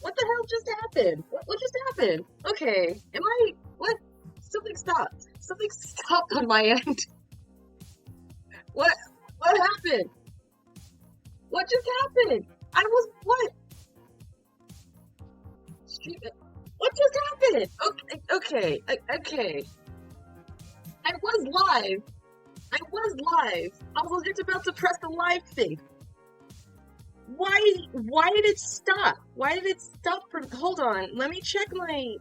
What the hell just happened? What just happened? Okay, what? Something stopped. Something stopped on my end. What happened? What just happened? What? What just happened? Okay. I was live. I was just about to press the live thing. Why did it stop? Hold on, let me check my...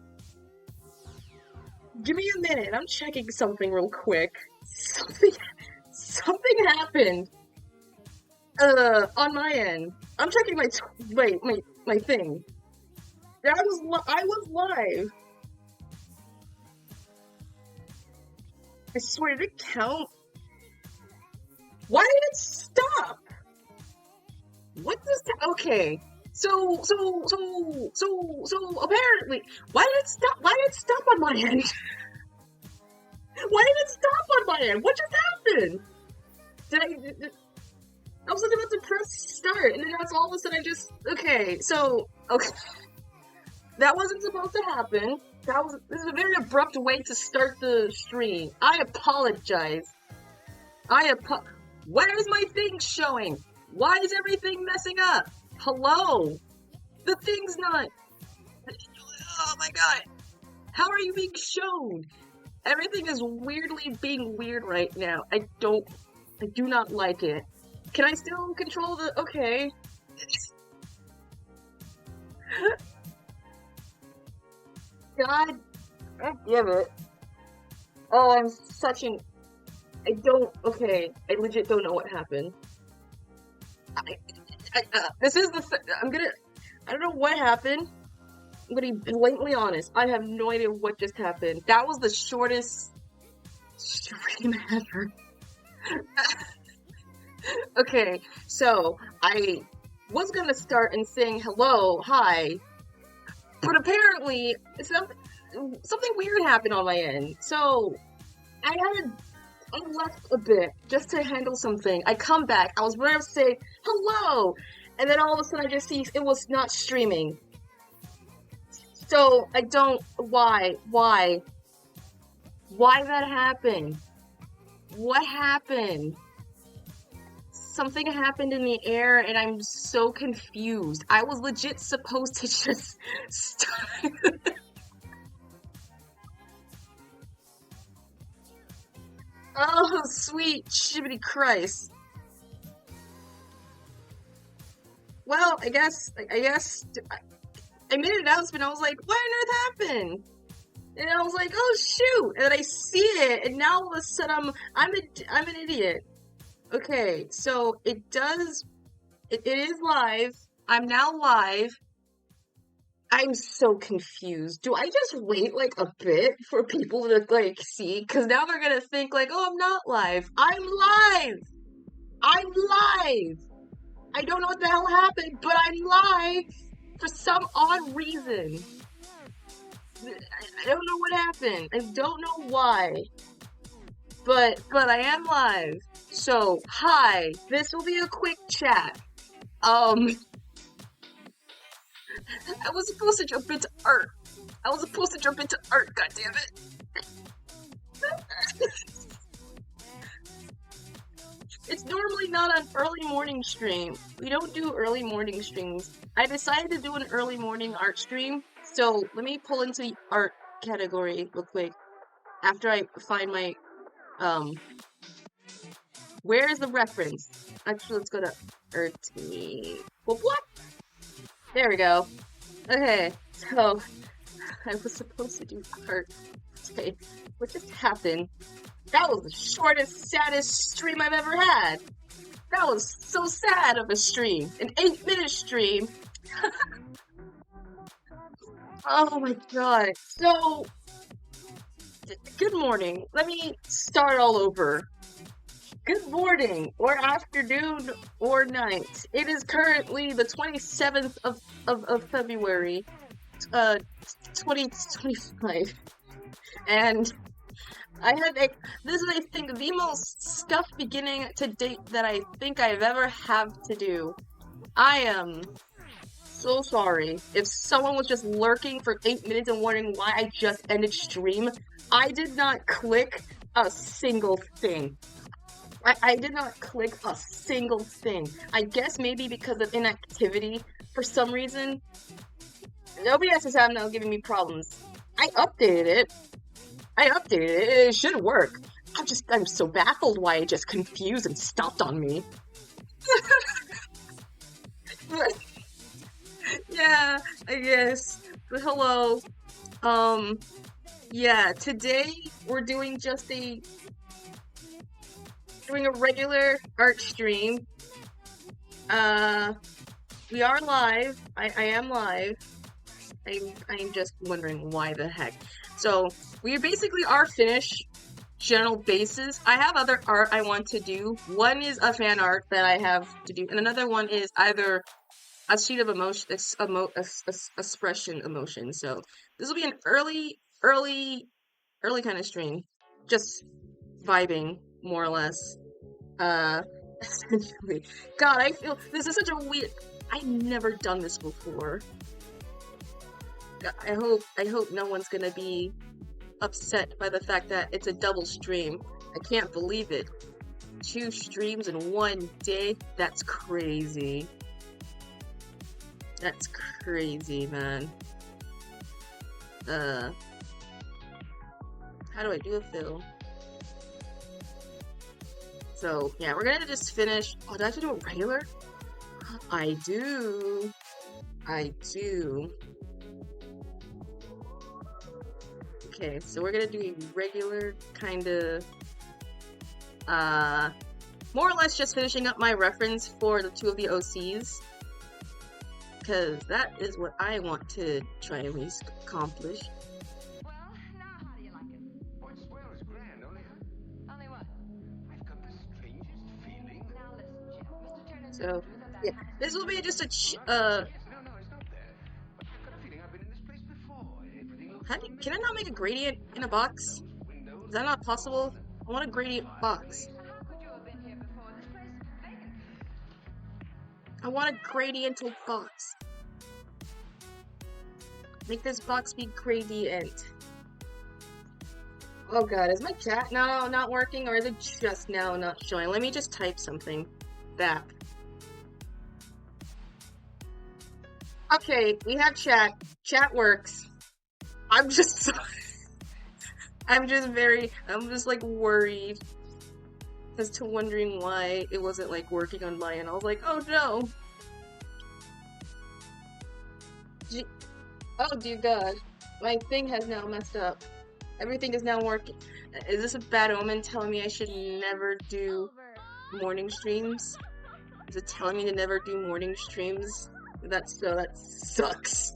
Give me a minute, I'm checking something real quick. Something happened. On my end. I'm checking my thing. I was live. I swear, did it count? Why did it stop? What does that? Okay. So apparently, why did it stop? Why did it stop on my end? Why did it stop on my end? What just happened? I was about to press start, and then that's all of a sudden I just... Okay. That wasn't supposed to happen. This is a very abrupt way to start the stream. I apologize. Where is my thing showing? Why is everything messing up? Hello? The thing's not... Oh my god. How are you being shown? Everything is weirdly being weird right now. I do not like it. Can I still control the... Okay. God damn it. Oh, I'm such an... Okay. I legit don't know what happened. This is the... I don't know what happened. I'm gonna be blatantly honest. I have no idea what just happened. That was the shortest stream ever. Okay, so I was gonna start and saying hello, hi, but apparently something weird happened on my end. So I left a bit just to handle something. I come back. I was ready to say hello, and then all of a sudden I just see it was not streaming. So I don't... Why that happened? What happened? Something happened in the air and I'm so confused. I was legit supposed to just start... Oh, sweet shibbity Christ. Well, I guess I made an announcement. I was like, what on earth happened? And I was like, oh shoot! And then I see it, and now all of a sudden I'm an idiot. Okay, so it is live. I'm now live. I'm so confused. Do I just wait like a bit for people to like see? Because now they're gonna think like, oh, I'm not live. I'm live! I'm live! I don't know what the hell happened, but I'm live for some odd reason. I don't know what happened. I don't know why. But I am live. So, hi. This will be a quick chat. I was supposed to jump into art. God damn it. It's normally not an early morning stream. We don't do early morning streams. I decided to do an early morning art stream. So, let me pull into the art category real quick. After I find my, where is the reference? Actually, let's go to Artme. What? There we go. Okay, so I was supposed to do art today. What just happened? That was the shortest, saddest stream I've ever had. That was so sad of a stream. An 8-minute stream. Oh my god. So, good morning. Let me start all over. Good morning, or afternoon, or night. It is currently the 27th of February, 2025. And this is, I think, the most stuffed beginning to date that I think I've ever had to do. I am so sorry. If someone was just lurking for 8 minutes and wondering why I just ended stream, I did not click a single thing. I did not click a single thing. I guess maybe because of inactivity for some reason. Nobody else is now giving me problems. I updated it. It should work. I'm so baffled why it just confused and stopped on me. Yeah, I guess. But hello. Yeah, today we're doing a regular art stream. We are live. I am live. I'm just wondering why the heck. So we basically are finished general bases. I have other art I want to do. One is a fan art that I have to do, and another one is either a sheet of expression emotion. So this will be an early kind of stream, just vibing more or less. Essentially, God, I feel this is such a weird. I've never done this before. I hope no one's gonna be upset by the fact that it's a double stream. I can't believe it. 2 streams in one day? That's crazy. That's crazy, man. How do I do a fill? So, yeah, we're gonna just finish. Oh, do I have to do a regular? I do. Okay, so we're gonna do a regular kind of, more or less just finishing up my reference for the 2 of the OCs. Because that is what I want to try and at least accomplish. Well, now how do you like it? Oh, it's swell, it's grand, Only what? I've got the strangest feeling. Now listen, Jim. Mr. Turner's So, yeah, this will be just a No, it's not there. But I've got a feeling I've been in this place before. Everything can I not make a gradient in a box? Is that not possible? I want a gradient box. How could you have been here before? This place is vacant. I want a gradiental box. Make this box be gradient. Oh god, is my chat now not working, or is it just now not showing? Let me just type something back. Okay, we have chat. Chat works. I'm just like worried as to wondering why it wasn't like working on my end. I was like, oh no. Oh dear god. My thing has now messed up. Everything is now working. Is this a bad omen telling me I should never do morning streams? Is it telling me to never do morning streams? That sucks.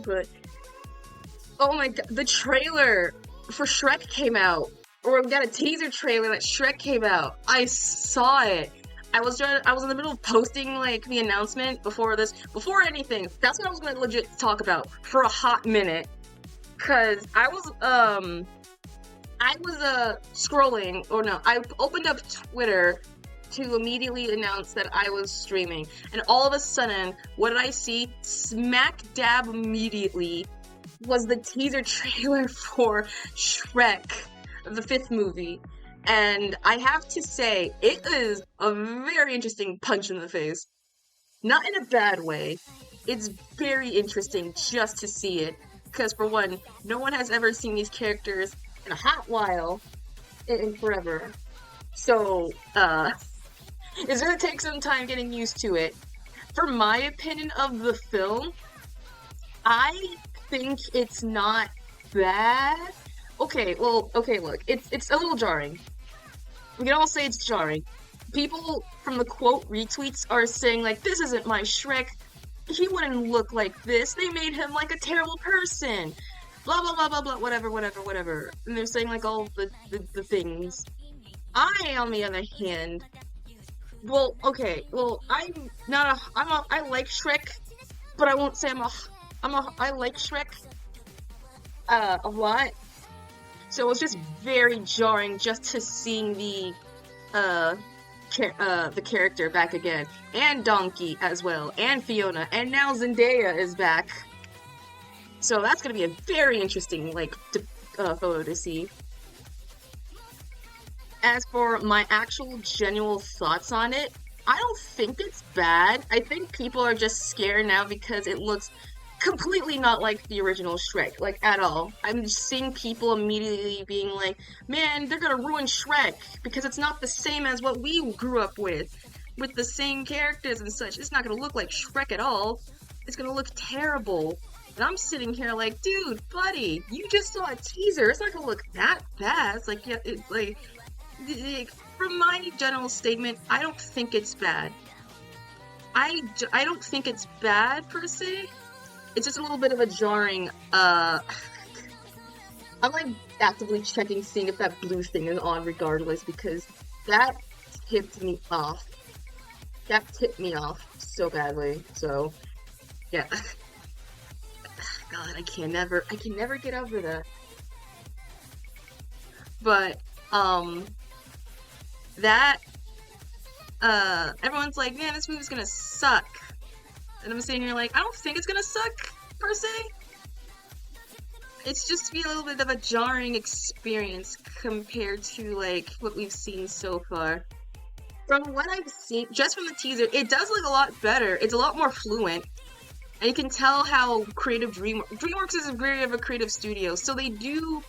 But oh my god, the trailer for Shrek came out. Or we got a teaser trailer that Shrek came out. I saw it. I was in the middle of posting like the announcement before anything. That's what I was gonna legit talk about for a hot minute. Cause I was scrolling, or no, I opened up Twitter to immediately announce that I was streaming. And all of a sudden, what did I see? Smack dab immediately was the teaser trailer for Shrek, the 5th movie. And I have to say, it is a very interesting punch in the face. Not in a bad way. It's very interesting just to see it. Because for one, no one has ever seen these characters in a hot while, in forever. So, it's gonna take some time getting used to it. For my opinion of the film, I think it's not bad. Okay, look, it's a little jarring. We can all say it's jarring. People from the quote retweets are saying like, this isn't my Shrek. He wouldn't look like this. They made him like a terrible person. Blah blah blah blah blah. Whatever. And they're saying like all the things. I, on the other hand, I like Shrek, but I won't say I like Shrek a lot. So it was just very jarring just to seeing the character back again, and Donkey as well, and Fiona, and now Zendaya is back. So that's gonna be a very interesting photo to see. As for my actual genuine thoughts on it, I don't think it's bad. I think people are just scared now because it looks completely not like the original Shrek, like at all. I'm just seeing people immediately being like, man, they're gonna ruin Shrek because it's not the same as what we grew up with the same characters and such. It's not gonna look like Shrek at all. It's gonna look terrible. And I'm sitting here like, dude, buddy, you just saw a teaser. It's not gonna look that bad. It's like, yeah, from my general statement, I don't think it's bad. I don't think it's bad per se. It's just a little bit of a jarring, I'm like actively checking, seeing if that blue thing is on regardless, because that tipped me off. That tipped me off so badly, so, yeah. God, I can never get over that. But, everyone's like, man, this movie's gonna suck. And I'm sitting here like, I don't think it's gonna suck, per se. It's just be a little bit of a jarring experience compared to, like, what we've seen so far. From what I've seen, just from the teaser, it does look a lot better. It's a lot more fluent. And you can tell how creative DreamWorks is very of a creative studio, so they do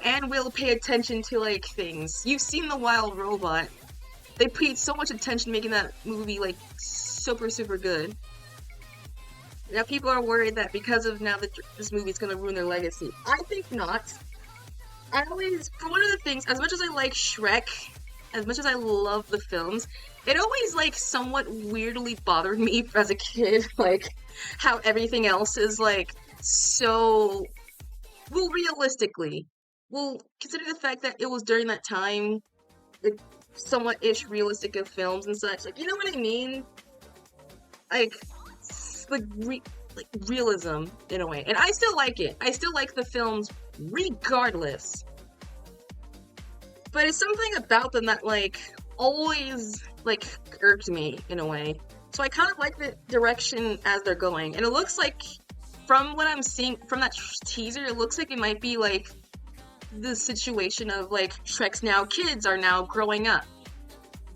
and will pay attention to, like, things. You've seen The Wild Robot. They paid so much attention making that movie, like, super, super good. Now, people are worried that because of now that this movie is going to ruin their legacy. I think not. For one of the things, as much as I like Shrek, as much as I love the films, it always, like, somewhat weirdly bothered me as a kid, like, how everything else is, like, so... Well, realistically. Well, consider the fact that it was during that time, like, somewhat-ish realistic of films and such. Like, you know what I mean? Like realism, in a way. And I still like it. I still like the films regardless. But it's something about them that, like, always, like, irked me, in a way. So I kind of like the direction as they're going. And it looks like, from what I'm seeing, from that teaser, it looks like it might be, like, the situation of, like, Shrek's kids are now growing up.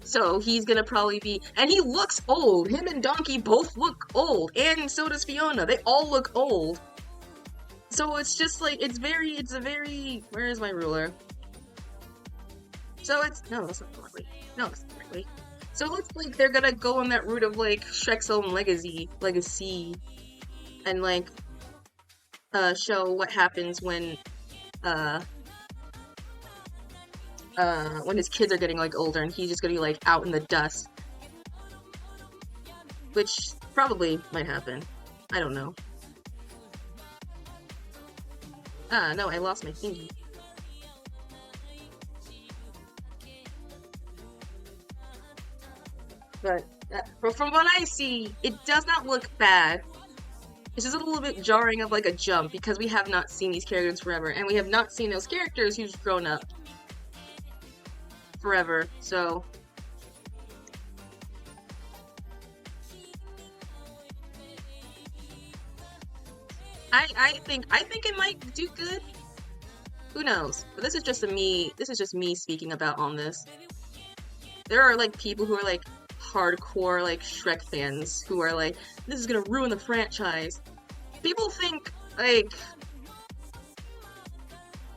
So he's gonna probably be, and he looks old. Him and Donkey both look old, and so does Fiona. They all look old. So it's just like, it's a very, where is my ruler? So no, that's not correctly. No, that's not correctly. So it looks like they're gonna go on that route of, like, Shrek's own legacy, and, like, show what happens when his kids are getting, like, older and he's just gonna be, like, out in the dust. Which probably might happen. I don't know. No, I lost my thingy. But from what I see, it does not look bad. It's just a little bit jarring of, like, a jump, because we have not seen these characters forever, and we have not seen those characters who's grown up forever, so... I think it might do good. Who knows? But this is just me speaking about on this. There are, like, people who are, like, hardcore, like, Shrek fans who are like, this is gonna ruin the franchise. People think, like,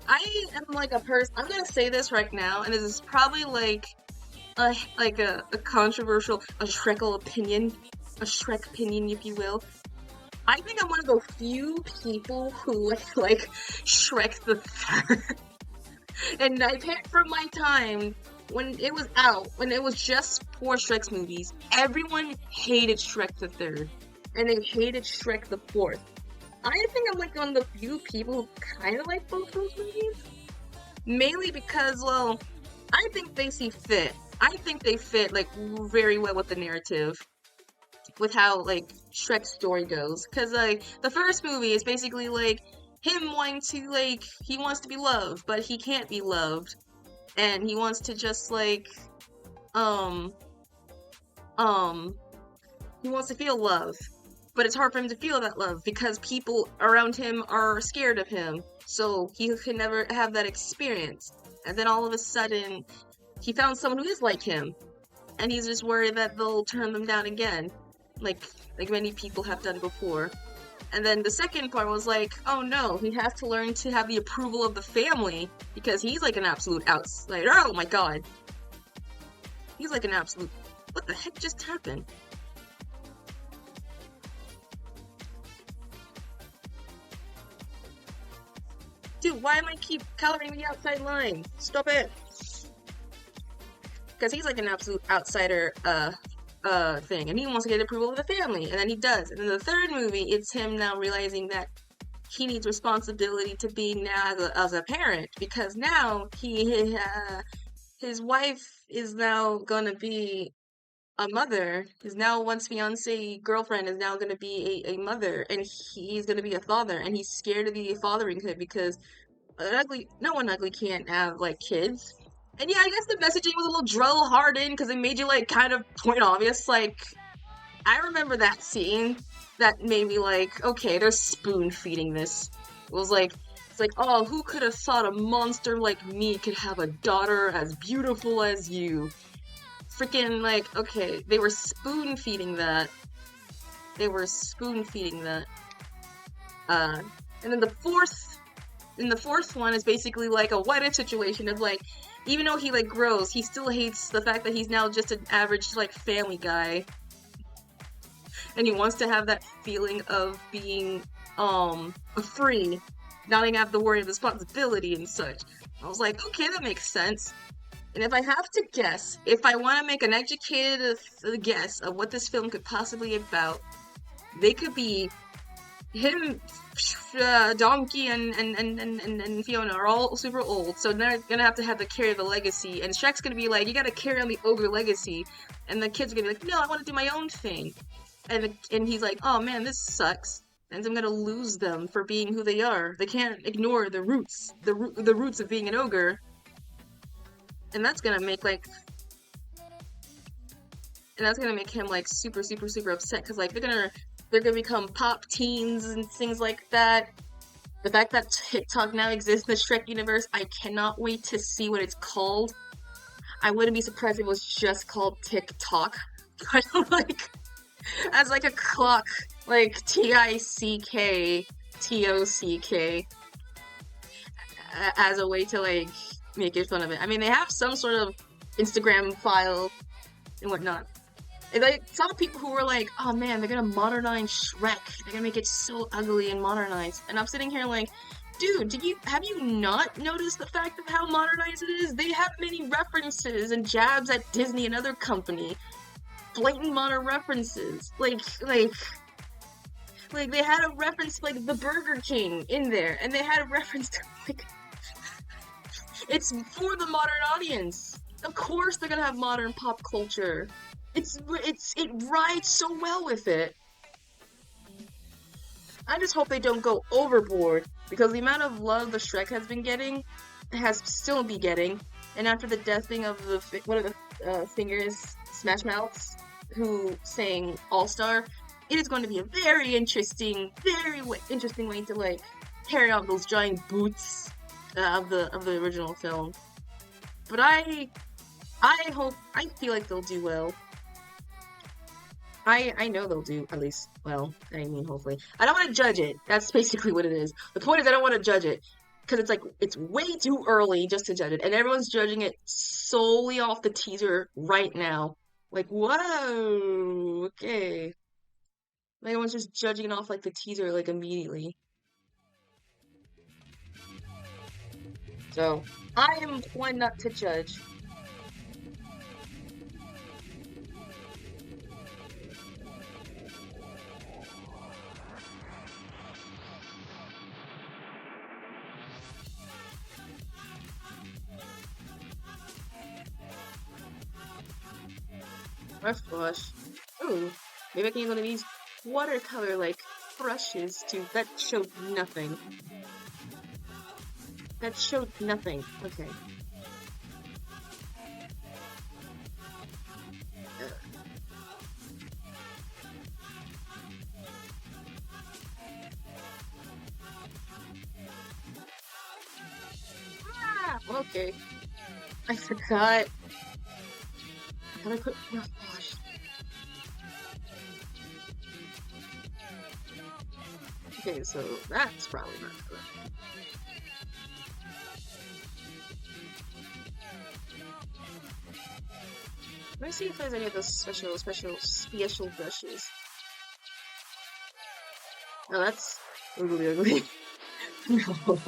I am, like, a person, I'm gonna say this right now, and this is probably, like a controversial, a Shrekle opinion, a Shrek opinion, if you will. I think I'm one of the few people who like Shrek the Third. And I can't, from my time, when it was out, when it was just 4 Shrek's movies, everyone hated Shrek the Third. And they hated Shrek the Fourth. I think I'm, like, one of the few people who kind of like both those movies. Mainly because, well, I think they fit. I think they fit, like, very well with the narrative. With how, like, Shrek's story goes. Because, like, the first movie is basically, like, him wanting to, like, he wants to be loved, but he can't be loved. And he wants to just, like, um, he wants to feel love. But it's hard for him to feel that love because people around him are scared of him. So he can never have that experience. And then all of a sudden, he found someone who is like him. And he's just worried that they'll turn them down again. Like many people have done before. And then the second part was like, oh no, he has to learn to have the approval of the family because he's like an absolute outsider. Oh my god. He's like an absolute... What the heck just happened? Dude, why am I keep coloring the outside line? Stop it! Because he's like an absolute outsider, thing, and he wants to get approval of the family, and then he does. And then the third movie, it's him now realizing that he needs responsibility to being now as a parent, because now his wife is now gonna be a mother. His now once fiance girlfriend is now gonna be a mother, and he's gonna be a father, and he's scared of the fatherhood because no one ugly can't have like kids. And yeah, I guess the messaging was a little drill hardened because it made you like kind of point obvious. Like, I remember that scene that made me like, okay, they're spoon feeding this. It was like, it's like, oh, who could have thought a monster like me could have a daughter as beautiful as you? Freaking like, okay, they were spoon feeding that. They were spoon feeding that. And then the fourth one is basically like a what if situation of like, even though he like grows, he still hates the fact that he's now just an average like family guy. And he wants to have that feeling of being free, not having to have to worry of responsibility and such. I was like, okay, that makes sense. And if I have to guess, if I want to make an educated guess of what this film could possibly be about, they could be him, Donkey, and Fiona are all super old, so they're gonna have to carry the legacy, and Shrek's gonna be like, you gotta carry on the ogre legacy, and the kids are gonna be like, no, I want to do my own thing, and he's like, oh man, this sucks, and I'm gonna lose them for being who they are. They can't ignore the roots, the roots of being an ogre, and that's gonna make like, and that's gonna make him like super upset, because like they're gonna become pop teens and things like that. The fact that TikTok now exists in the Shrek universe, I cannot wait to see what it's called. I wouldn't be surprised if it was just called TikTok. I don't like, as like a clock, like TICK, TOCK, as a way to like make it fun of it. I mean, they have some sort of Instagram file and whatnot. And I saw people who were like, oh man, they're gonna modernize Shrek. They're gonna make it so ugly and modernized. And I'm sitting here like, dude, have you not noticed the fact of how modernized it is? They have many references and jabs at Disney and other company. Blatant modern references. Like they had a reference to, like, the Burger King in there. And they had a reference to, like, it's for the modern audience. Of course they're gonna have modern pop culture. It rides so well with it. I just hope they don't go overboard, because the amount of love the Shrek has been getting, has still be getting, and after the deathing of one of the singers, Smash Mouths, who sang All Star, it is going to be a very interesting way to like carry out those giant boots of the original film. But I feel like they'll do well. I know they'll do at least well. I mean, hopefully. I don't want to judge it. That's basically what it is. The point is, I don't want to judge it, because it's like, it's way too early just to judge it, and everyone's judging it solely off the teaser right now. Like, whoa, okay. Like, everyone's just judging it off like the teaser like immediately. So I am one not to judge. Brush. Ooh, maybe I can use one of these watercolor like brushes too. That showed nothing. That showed nothing. Okay. Okay. I forgot. How do I put? Oh gosh. Okay, so that's probably not good. Let me see if there's any of those special brushes. Oh, that's really ugly. No.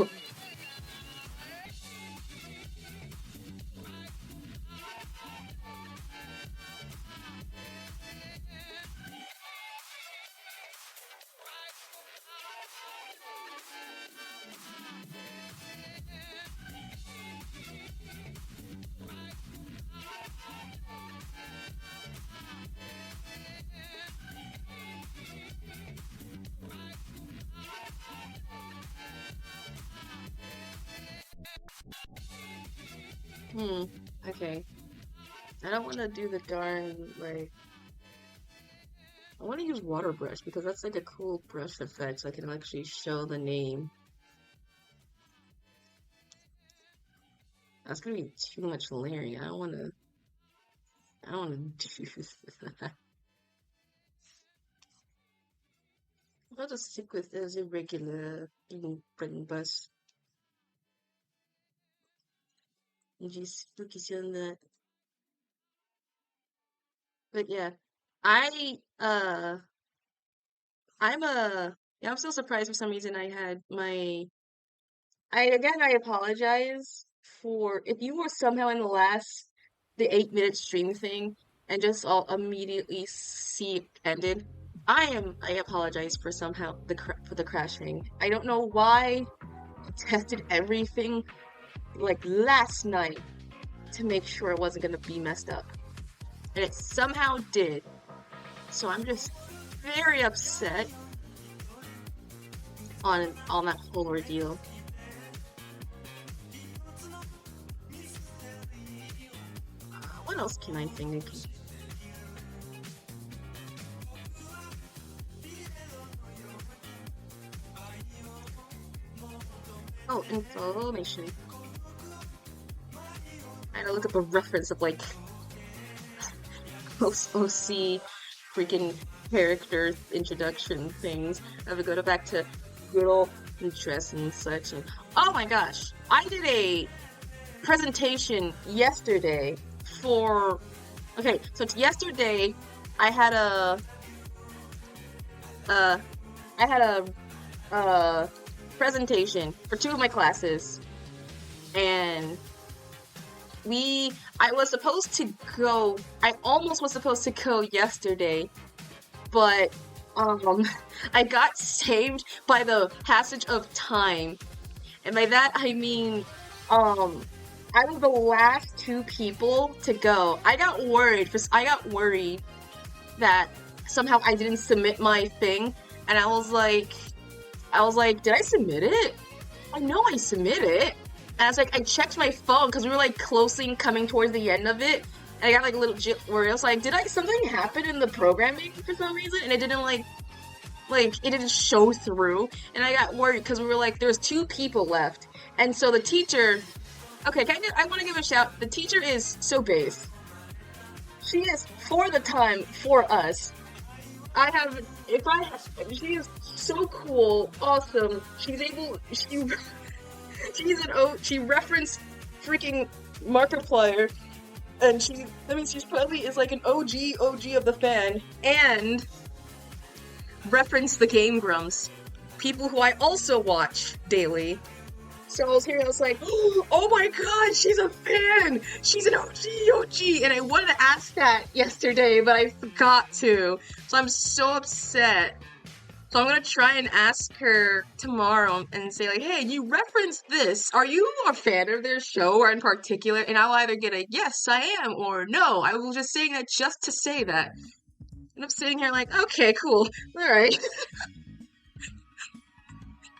Okay. I don't want to do the darn, like... I want to use water brush because that's like a cool brush effect so I can actually show the name. That's gonna be too much layering. I don't want to do that. I'll just stick with as a regular bread and bus. Just focus on that. But yeah, I I'm still surprised for some reason I had my I apologize for if you were somehow in the 8-minute stream thing and just all immediately see it ended. I apologize for somehow for the crashing. I don't know why I tested everything like last night to make sure it wasn't gonna be messed up. And it somehow did. So I'm just very upset on that whole ordeal. What else can I think? Oh, information. I had to look up a reference of like most OC freaking character introduction things. I have to go back to good old Pinterest and such. And oh my gosh, I did a presentation yesterday for. Okay, so yesterday I had a presentation for 2 of my classes, and I was supposed to go. I almost was supposed to go yesterday, but I got saved by the passage of time, and by that I mean I was the last 2 people to go. I got worried that somehow I didn't submit my thing, and I was like, did I submit it? I know I submitted it. And I was like, I checked my phone because we were like closely coming towards the end of it, and I got like a little worried. I was like, something happen in the programming for some reason? And it didn't it didn't show through, and I got worried because we were like, there's 2 people left, and so the teacher. Okay, I want to give a shout. The teacher is so base. She is for the time for us. She is so cool, awesome. She referenced freaking Markiplier, and she's probably is like an OG of the fan, and referenced the Game Grumps, people who I also watch daily. So I was here and I was like, oh my god, she's a fan! She's an OG! And I wanted to ask that yesterday, but I forgot to. So I'm so upset. So I'm gonna try and ask her tomorrow and say like, hey, you referenced this. Are you a fan of their show or in particular? And I'll either get a yes, I am, or no, I was just saying that just to say that. And I'm sitting here like, okay, cool, alright.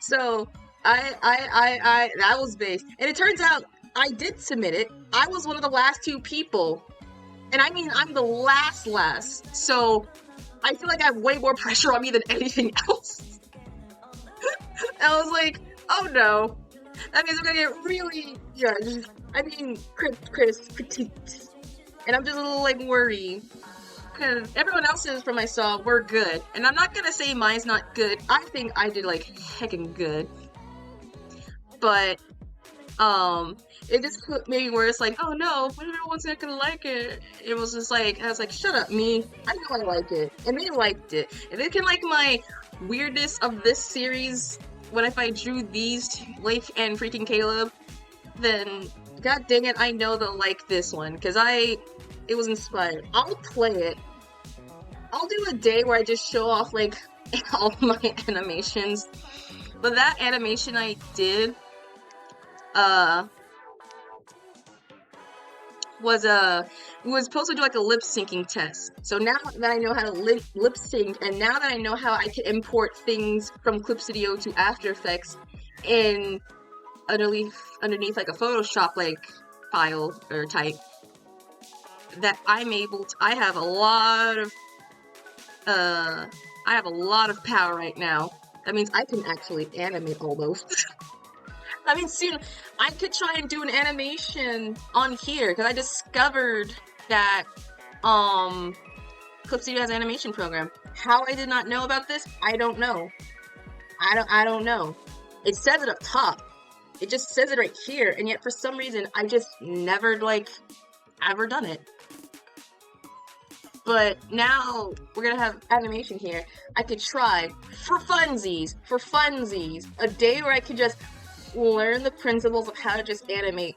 So that was based. And it turns out I did submit it. I was one of the last 2 people. And I mean, I'm the last. So I feel like I have way more pressure on me than anything else. I was like, oh no. That means I'm gonna get really, critiqued. And I'm just a little, like, worried. Because everyone else's from I saw were good. And I'm not gonna say mine's not good. I think I did, like, heckin' good. But, it just made me worse, like, oh no, everyone's not gonna like it. It was just like, I was like, shut up, me. I know I like it. And they liked it. If they can like my weirdness of this series, what if I drew these two, Lake and freaking Caleb, then god dang it, I know they'll like this one. Because it was inspired. I'll play it. I'll do a day where I just show off, like, all my animations. But that animation I did, was supposed to do like a lip syncing test. So now that I know how to lip sync, and now that I know how I can import things from Clip Studio to After Effects in underneath like a Photoshop like file or type, that I'm able to. I have a lot of power right now. That means I can actually animate all those. I mean, soon I could try and do an animation on here because I discovered that Clip Studio has an animation program. How I did not know about this, I don't know. I don't know. It says it up top. It just says it right here, and yet for some reason I just never ever done it. But now we're gonna have animation here. I could try for funsies, a day where I could just learn the principles of how to just animate.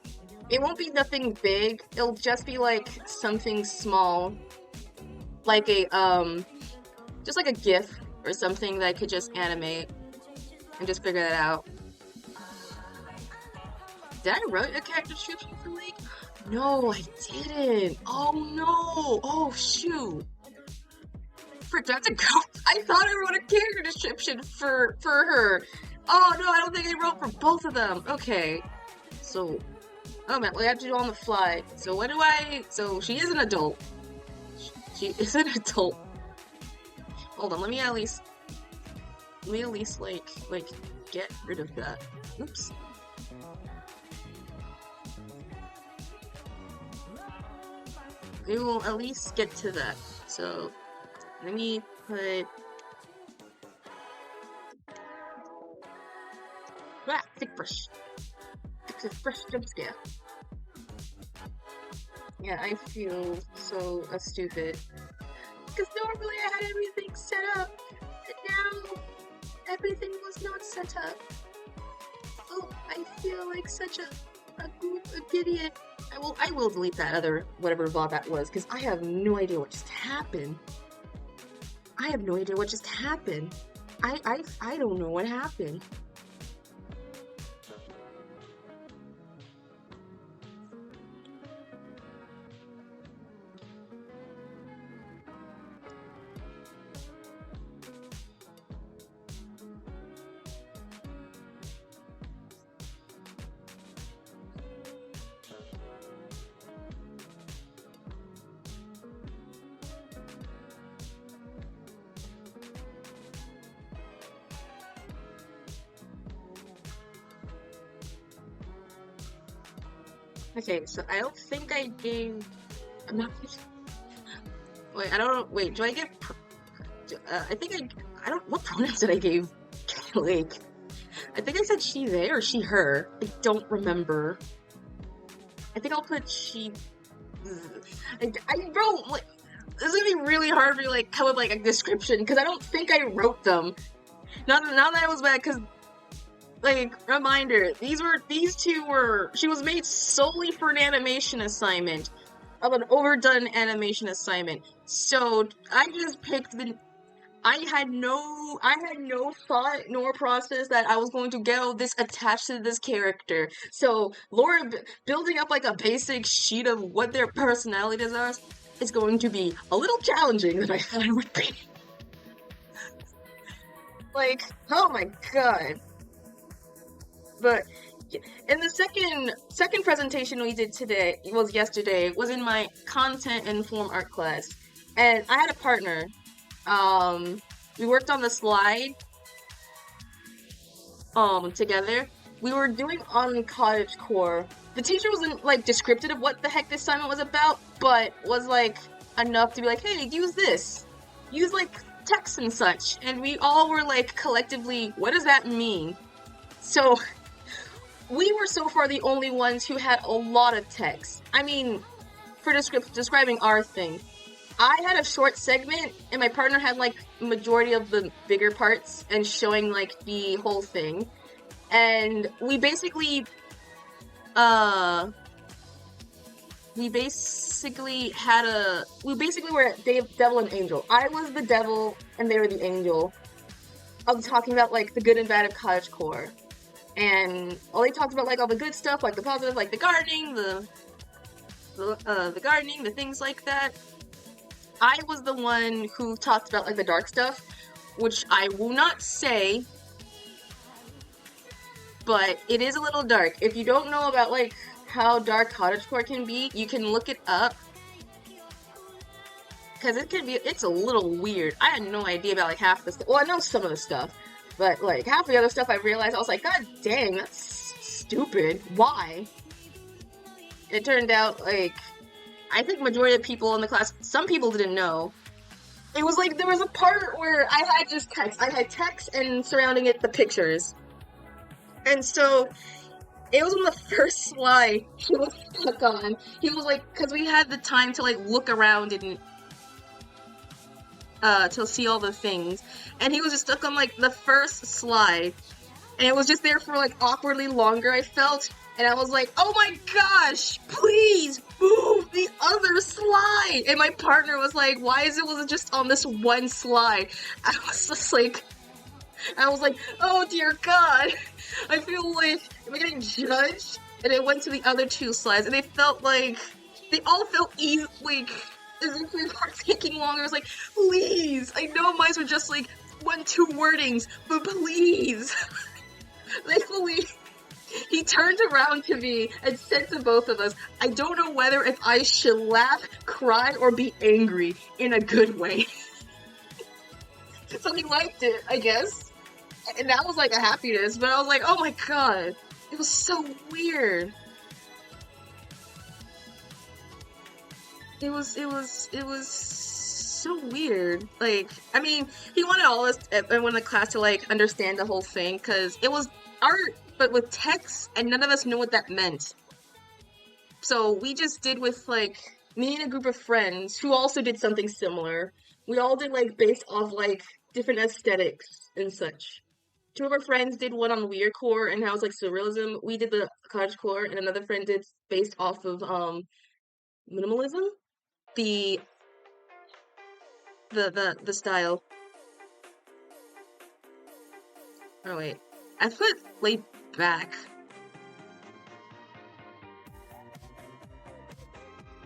It won't be nothing big. It'll just be like something small, like a just like a GIF or something that I could just animate and just figure that out. Did I write a character description for Lake? No, I didn't. Oh no. Oh shoot. Forgot to go. I thought I wrote a character description for her. Oh no, I don't think I wrote for both of them. Okay. So, oh man, we have to do on the fly. So so she is an adult. She is an adult. Hold on, let me at least like get rid of that. Oops. We will at least get to that. So, let me put... thick brush. Thick brush jump scare. Yeah, I feel so stupid. Because normally I had everything set up, and now everything was not set up. Oh, I feel like such a idiot. I will delete that other whatever VOD that was, because I have no idea what just happened. I have no idea what just happened. I don't know what happened. Okay, so I don't think I gave... I'm not... Wait, I don't... Wait, do I give... I think I don't... What pronouns did I give Lake? I think I said she, they, or she, her. I don't remember. I think I'll put she... I wrote... Like, this is gonna be really hard for me, like, come up, like, a description, because I don't think I wrote them. Now that I was mad, because... Like, reminder, these two were, she was made solely for an animation assignment, of an overdone animation assignment. So, I just picked I had no thought nor process that I was going to get all this attached to this character. So, Laura, building up like a basic sheet of what their personalities are is going to be a little challenging than I thought it would be. Like, oh my god. But in the second presentation we did yesterday, was in my content informed art class, and I had a partner. We worked on the slide together. We were doing on cottagecore. The teacher wasn't like descriptive of what the heck this assignment was about, but was like enough to be like, hey, use this. Use like text and such. And we all were like collectively, what does that mean? So we were so far the only ones who had a lot of text. I mean, for describing our thing. I had a short segment, and my partner had like majority of the bigger parts and showing like the whole thing. And we basically were devil and angel. I was the devil and they were the angel. Of talking about like the good and bad of cottagecore. And they talked about like all the good stuff, like the positive, like the gardening, the gardening, the things like that. I was the one who talked about like the dark stuff, which I will not say, but it is a little dark. If you don't know about like how dark cottagecore can be, you can look it up, because it's a little weird. I had no idea about like half the stuff. Well, I know some of the stuff, but like half the other stuff I realized, I was like, God dang, that's stupid. Why? It turned out like, I think majority of people in the class, some people didn't know. It was like, there was a part where I had just text. I had text and surrounding it, the pictures. And so, it was on the first slide he was stuck on. He was like, because we had the time to like look around and to see all the things. And he was just stuck on like the first slide. And it was just there for like awkwardly longer, I felt. And I was like, oh my gosh, please move the other slide. And my partner was like, why is it just on this one slide? I was like, oh dear God. I feel like I'm getting judged. And it went to the other two slides. And they all felt easy, like, as if they were taking longer. I was like, please. I know mine were just like 1-2 wordings, but please. Thankfully, he turned around to me and said to both of us, I don't know whether if I should laugh, cry, or be angry in a good way. So he liked it, I guess. And that was like a happiness, but I was like, oh my God. It was so weird. It was so weird. Like, I mean, he wanted all of us, everyone in the class to like understand the whole thing, because it was art, but with text, and none of us knew what that meant. So we just did with like, me and a group of friends who also did something similar. We all did like based off like different aesthetics and such. Two of our friends did one on weirdcore and how it's like surrealism. We did the cottagecore, and another friend did based off of minimalism. The style. Oh wait, I put laid back.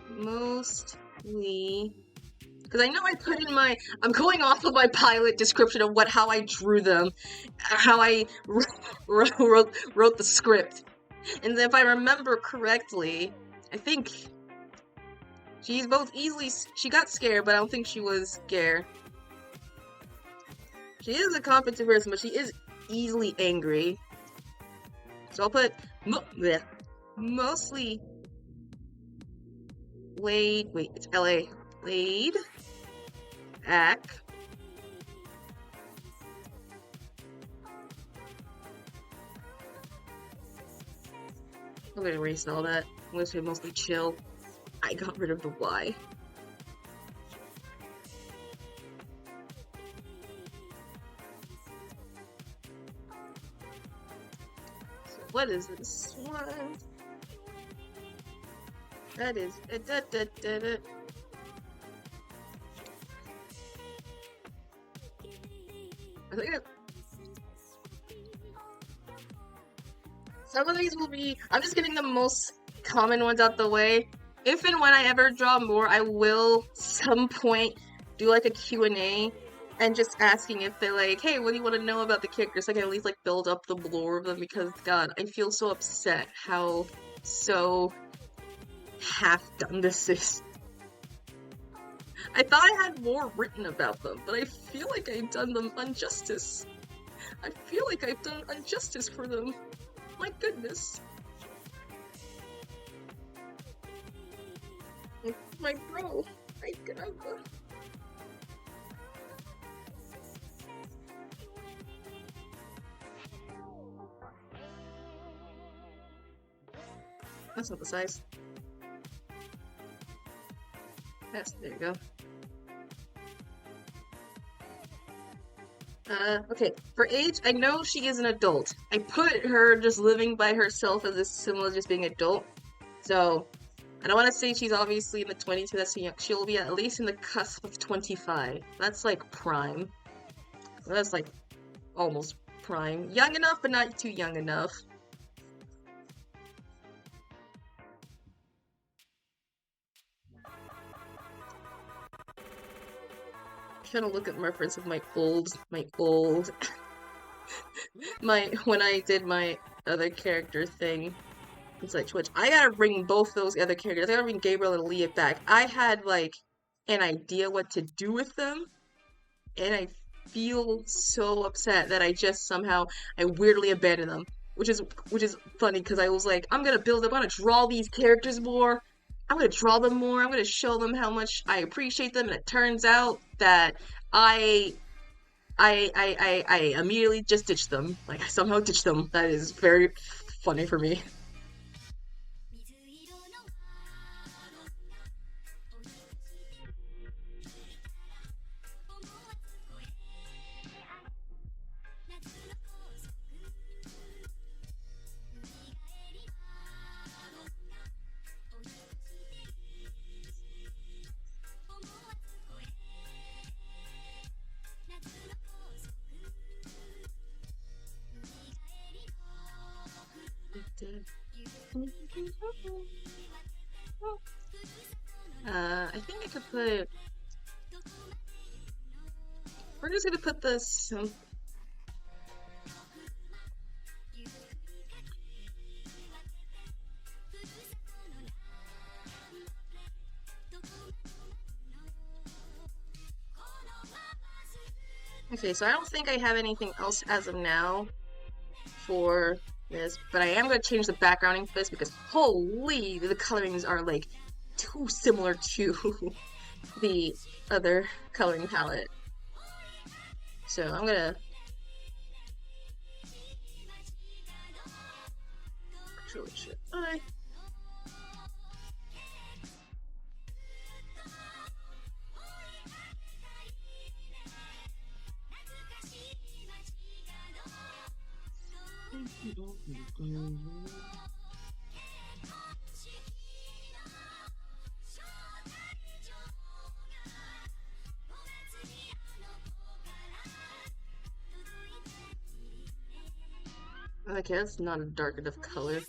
Mostly, because I know I put in I'm going off of my pilot description of how I drew them, how I wrote the script, and if I remember correctly, I think she got scared, but I don't think she was scared. She is a competent person, but she is easily angry. So I'll put mostly laid. Wait, it's LA. Laid back. I'm gonna erase all that. I'm gonna say mostly chill. I got rid of the Y. So what is this one? That is I think some of these will be, I'm just getting the most common ones out the way. If and when I ever draw more, I will some point do like a Q&A and just asking if they're like, hey, what do you want to know about the characters? So I can at least like build up the lore of them, because God, I feel so upset how so half done this is. I thought I had more written about them, but I feel like I've done them injustice. I feel like I've done injustice for them. My goodness. My bro. My God. That's not the size. There you go. Okay. For age, I know she is an adult. I put her just living by herself as similar to just being an adult. So, I don't want to say she's obviously in the 20s, that's too young. She'll be at least in the cusp of 25. That's like prime. That's like almost prime. Young enough, but not too young enough. Trying to look at reference of my old when I did my other character thing. It's like Twitch. I gotta bring both those other characters. I gotta bring Gabriel and Leah back. I had like an idea what to do with them, and I feel so upset that I just somehow I weirdly abandoned them. Which is funny because I was like, I'm gonna build up, I'm gonna draw these characters more. I'm gonna draw them more. I'm gonna show them how much I appreciate them, and it turns out that I immediately just ditched them. Like I somehow ditched them. That is very funny for me. I think I could put. We're just gonna put this. Okay, so I don't think I have anything else as of now for this, but I am going to change the backgrounding for this because holy, the colorings are like too similar to the other coloring palette. So I'm gonna actually should I? Okay, that's not a dark enough color.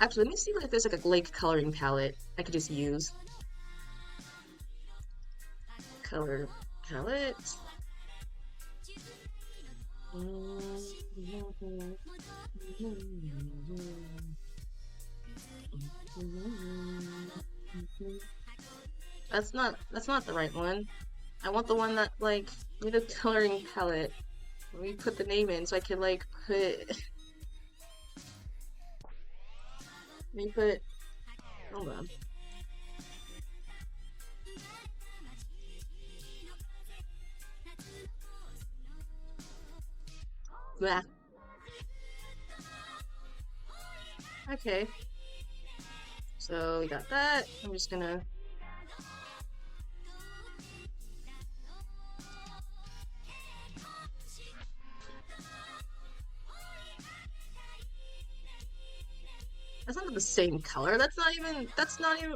Actually, let me see if there's like a Lake coloring palette I could just use. Color palette. That's not the right one. I want the one that like with a coloring palette. Let me put the name in so I can like put. Let me put. Hold on. Blah. Okay. So we got that. I'm just gonna. That's not the same color. That's not even,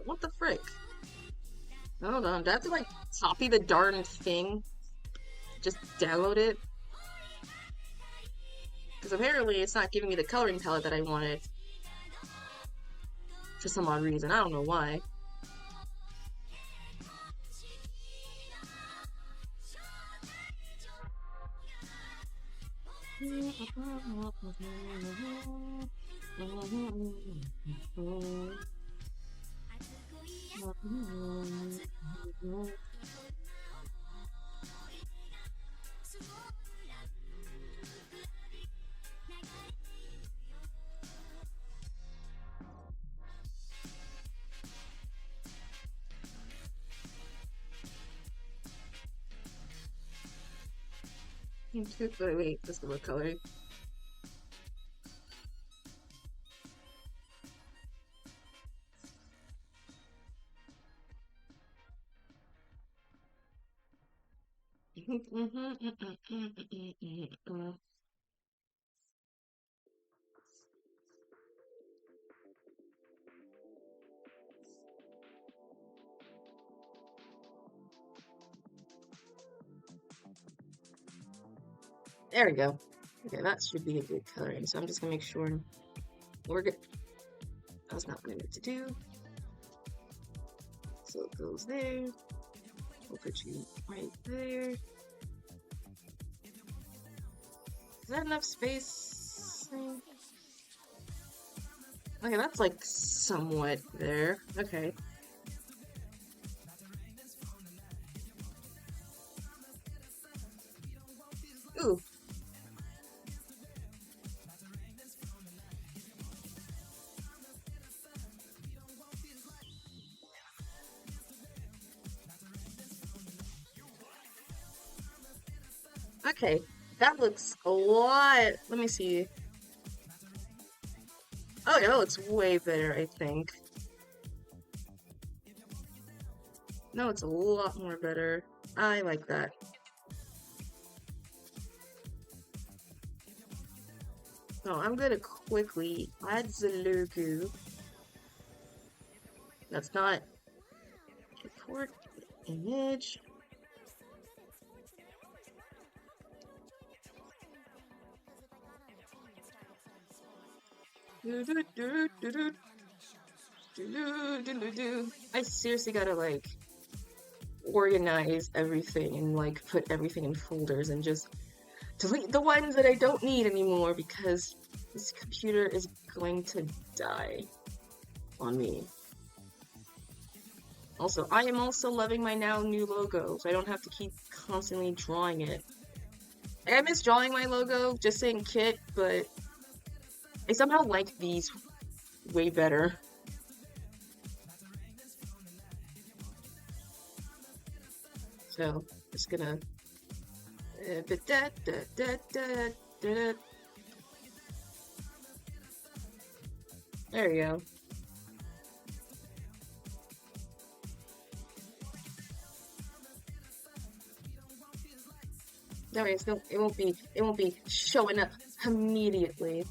what the frick? Hold on, do I have to like copy the darn thing? Just download it? Because apparently it's not giving me the coloring palette that I wanted. for some odd reason. I don't know why. Wait, this is what color? There we go. Okay, that should be a good coloring. So I'm just gonna make sure we're good. That's not what I meant to do. So it goes there. We'll put you right there. Is that enough space? Okay, that's like somewhat there. Okay. Ooh. Okay, that looks a lot. Let me see. Oh yeah, that looks way better, I think. No, it's a lot more better. I like that. So I'm gonna quickly add the logo. That's not import image. I seriously gotta like organize everything and like put everything in folders and just delete the ones that I don't need anymore because this computer is going to die on me. Also, I am also loving my now new logo, so I don't have to keep constantly drawing it. I miss drawing my logo, just saying kit, but I somehow like these way better. So, just gonna... There we go. There is no, it won't be showing up immediately.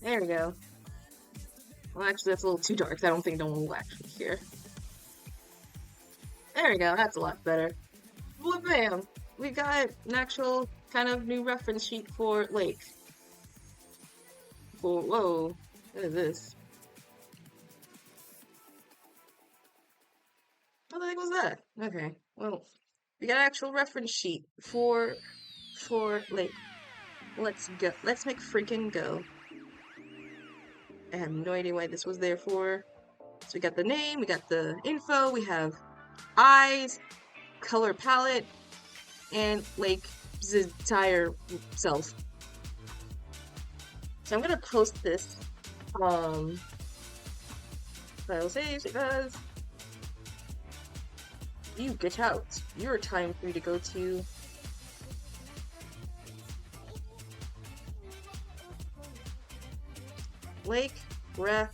There we go. Well, actually, that's a little too dark. I don't think no one will actually hear. There we go. That's a lot better. Well, bam! We got an actual kind of new reference sheet for Lake. Whoa! What is this? What the heck was that? Okay. Well, we got an actual reference sheet for Lake. Let's go. Let's make freaking go. I have no idea why this was there for. So we got the name, we got the info, we have eyes, color palette, and Lake's entire self. So I'm gonna post this. File saves, it does. You get out. Your time for you to go to. Lake ref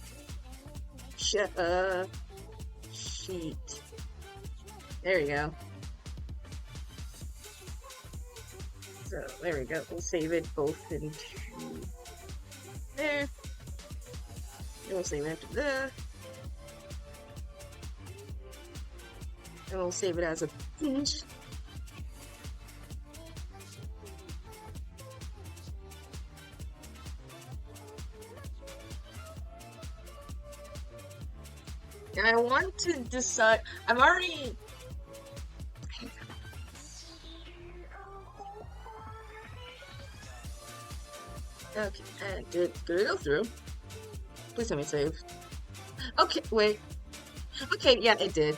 sheet. There you go. So there we go. We'll save it both into there. And we'll save it after there. And we'll save it as a pinch. And I want to decide. I've already. Okay, did it go through? Please tell me save. Okay, wait. Okay, yeah, it did.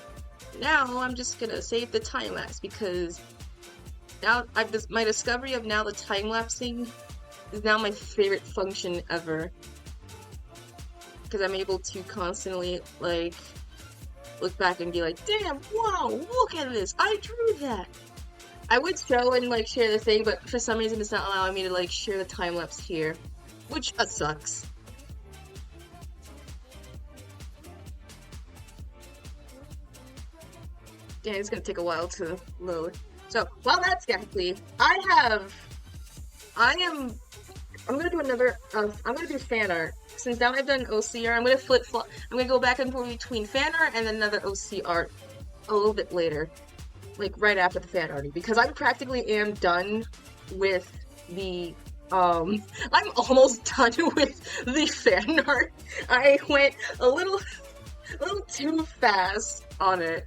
Now I'm just gonna save the time lapse because now my discovery of now the time lapsing is now my favorite function ever. Because I'm able to constantly like look back and be like, damn, whoa, look at this, I drew that. I would show and like share the thing, but for some reason it's not allowing me to like share the time lapse here, which sucks. Yeah, it's gonna take a while to load. So while that's complete, I'm gonna do another. I'm gonna do fan art. Since now I've done OCR, I'm gonna flip-flop. I'm gonna go back and forth between fan art and then another OC art a little bit later, like right after the fan arting, because I practically am done with the. I'm almost done with the fan art. I went a little too fast on it.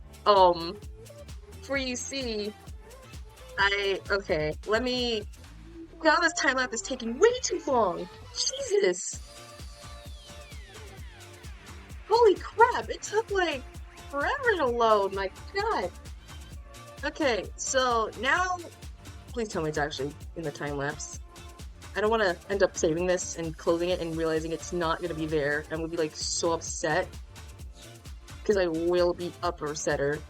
For you see, okay, let me. Now this time lapse is taking way too long. Jesus. Holy crap, it took like forever to load, my god. Okay, so now, please tell me it's actually in the time lapse. I don't want to end up saving this and closing it and realizing it's not going to be there. I'm going to be like so upset. Because I will be upsetter.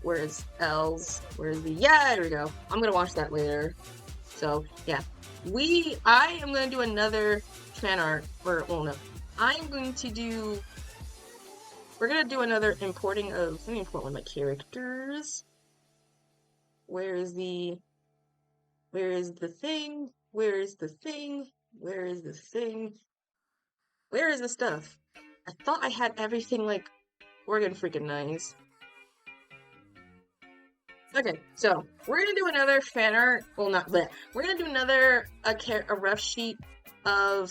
Where's L's? Where's the, yeah, there we go. I'm going to watch that later. So, yeah. I am going to do another fan art, or, well, no. I'm going to do, we're going to do another importing of, let me import one of my characters. Where is the thing? Where is the thing? Where is the thing? Where is the stuff? I thought I had everything, like, organ freaking nice. Okay, so, we're gonna do another fan art, well, not that. We're gonna do another, a rough sheet of,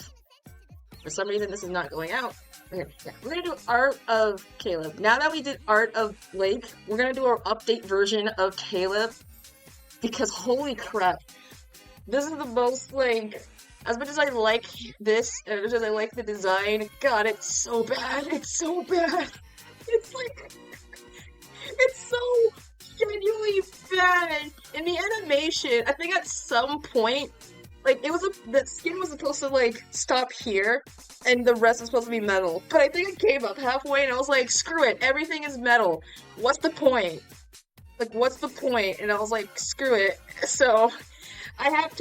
for some reason this is not going out. Okay, yeah, we're gonna do art of Caleb. Now that we did art of Blake, we're gonna do our update version of Caleb, because holy crap, this is the most, like, as much as I like this, and as much as I like the design, god, it's so bad, it's so bad. It's like, it's so genuinely bad. In the animation, I think at some point, like, the skin was supposed to, like, stop here, and the rest was supposed to be metal. But I think it came up halfway, and I was like, screw it, everything is metal. What's the point? Like, what's the point? And I was like, screw it. So, I have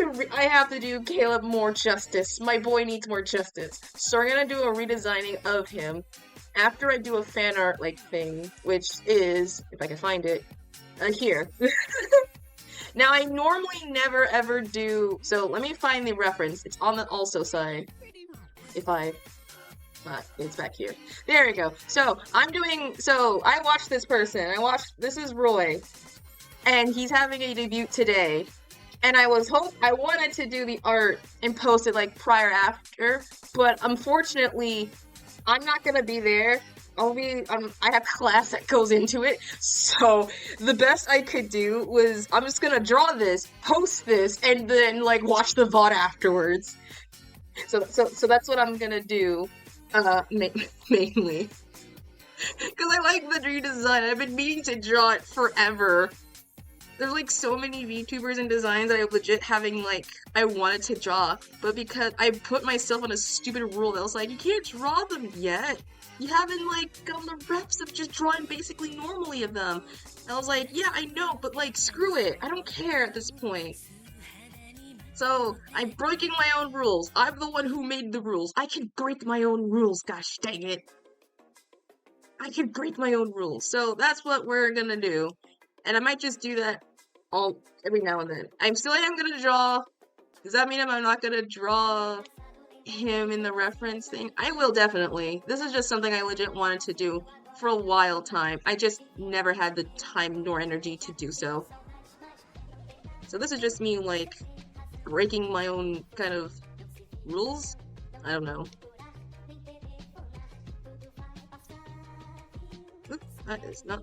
to do Caleb more justice. My boy needs more justice. So we're gonna do a redesigning of him after I do a fan art, like, thing, which is, if I can find it, here. Now, I normally never ever do, so let me find the reference. It's on the also side. It's back here. There we go. So, I watched this person. This is Roy. And he's having a debut today. And I wanted to do the art and post it, like, prior after. But, unfortunately, I'm not gonna be there. I have class that goes into it, so the best I could do was, I'm just gonna draw this, post this, and then, like, watch the VOD afterwards. So that's what I'm gonna do, mainly. Because I like the redesign, I've been meaning to draw it forever. There's, like, so many VTubers and designs that I legit I wanted to draw, but because I put myself on a stupid rule that was like, you can't draw them yet. You haven't, like, gotten the reps of just drawing basically normally of them. And I was like, yeah, I know, but, like, screw it. I don't care at this point. So, I'm breaking my own rules. I'm the one who made the rules. I can break my own rules, gosh dang it. I can break my own rules. So, that's what we're gonna do. And I might just do that every now and then. I am gonna draw. Does that mean I'm not gonna draw him in the reference thing? I will definitely. This is just something I legit wanted to do for a while time. I just never had the time nor energy to do so. So this is just me, like, breaking my own kind of rules? I don't know. That is not.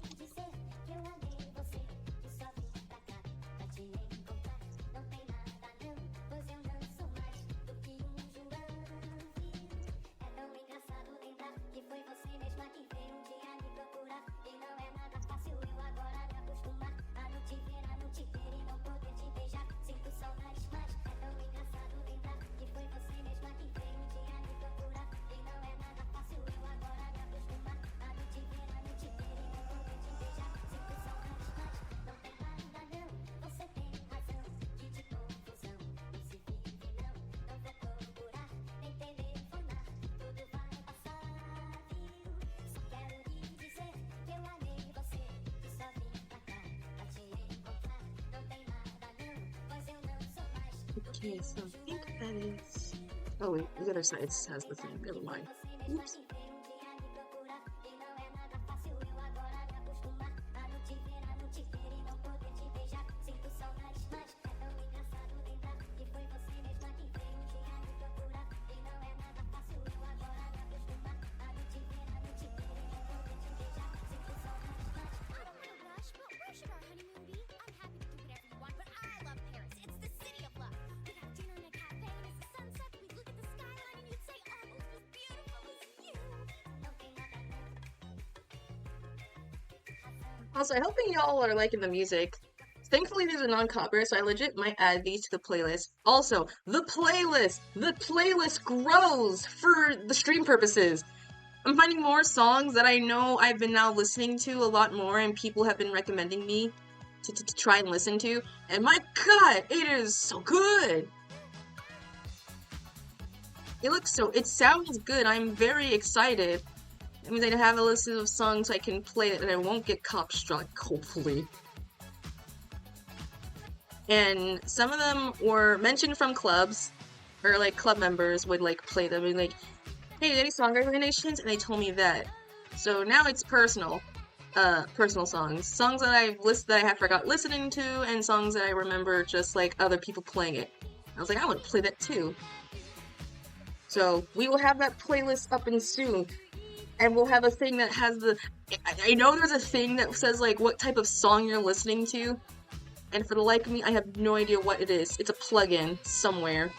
Okay, so I think that is. Oh wait, the other side has the thing. Never mind. Oops. Also, hoping y'all are liking the music. Thankfully, these are non-copyright, so I legit might add these to the playlist. Also, the playlist grows for the stream purposes. I'm finding more songs that I know I've been now listening to a lot more, and people have been recommending me to try and listen to. And my god, it is so good! It sounds good. I'm very excited. That means I have a list of songs I can play and I won't get cop struck, hopefully. And some of them were mentioned from clubs, or like club members would like play them and like, hey, any song recommendations? And they told me that. So now it's personal songs. Songs that I have forgot listening to, and songs that I remember just like other people playing it. I was like, I want to play that too. So we will have that playlist up and soon. And we'll have a thing that has I know there's a thing that says, like, what type of song you're listening to. And for the life of me, I have no idea what it is. It's a plugin somewhere.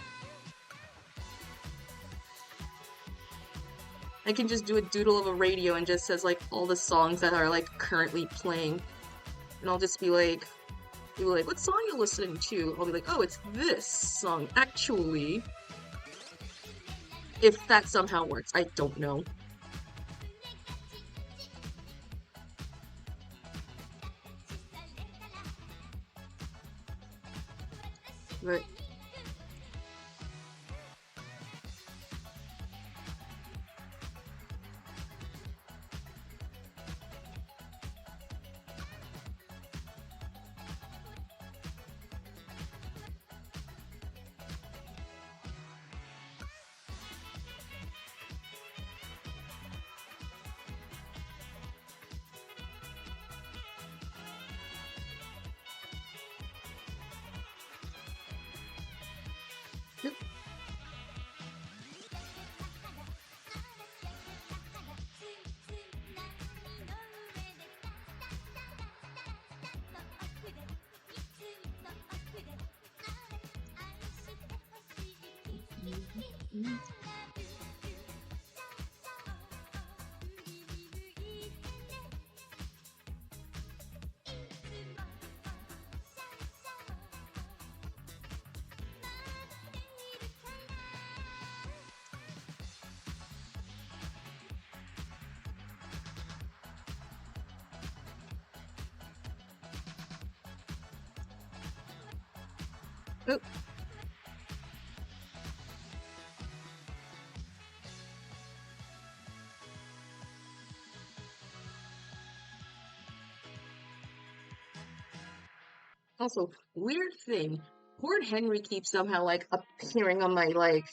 I can just do a doodle of a radio and just says, like, all the songs that are, like, currently playing. And I'll just be like, what song are you listening to? I'll be like, oh, it's this song, actually. If that somehow works, I don't know. But Oop. Also, weird thing. Poor Henry keeps somehow, like, appearing on my, like,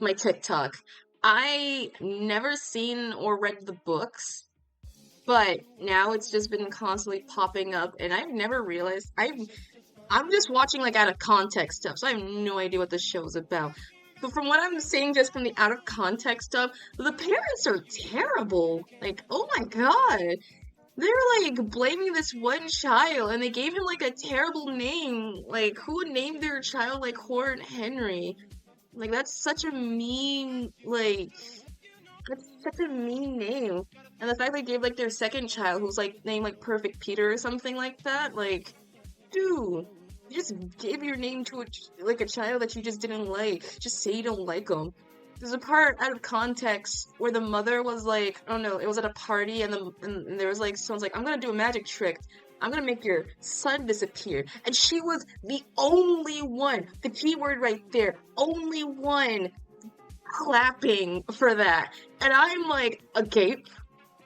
my TikTok. I never seen or read the books, but now it's just been constantly popping up, and I've never realized. I'm just watching, like, out of context stuff, so I have no idea what this show is about. But from what I'm seeing, just from the out of context stuff, the parents are terrible. Like, oh my god. They're like blaming this one child and they gave him like a terrible name. Like, who would name their child like Horton Henry? Like, that's such a mean, like, that's such a mean name. And the fact they gave like their second child who's like named like Perfect Peter or something like that, like, dude, you just gave your name to like a child that you just didn't like. Just say you don't like them. There's a part out of context where the mother was like, oh no, it was at a party and there was like someone's like, I'm gonna do a magic trick. I'm gonna make your son disappear. And she was the only one, the key word right there, only one clapping for that. And I'm like, agape.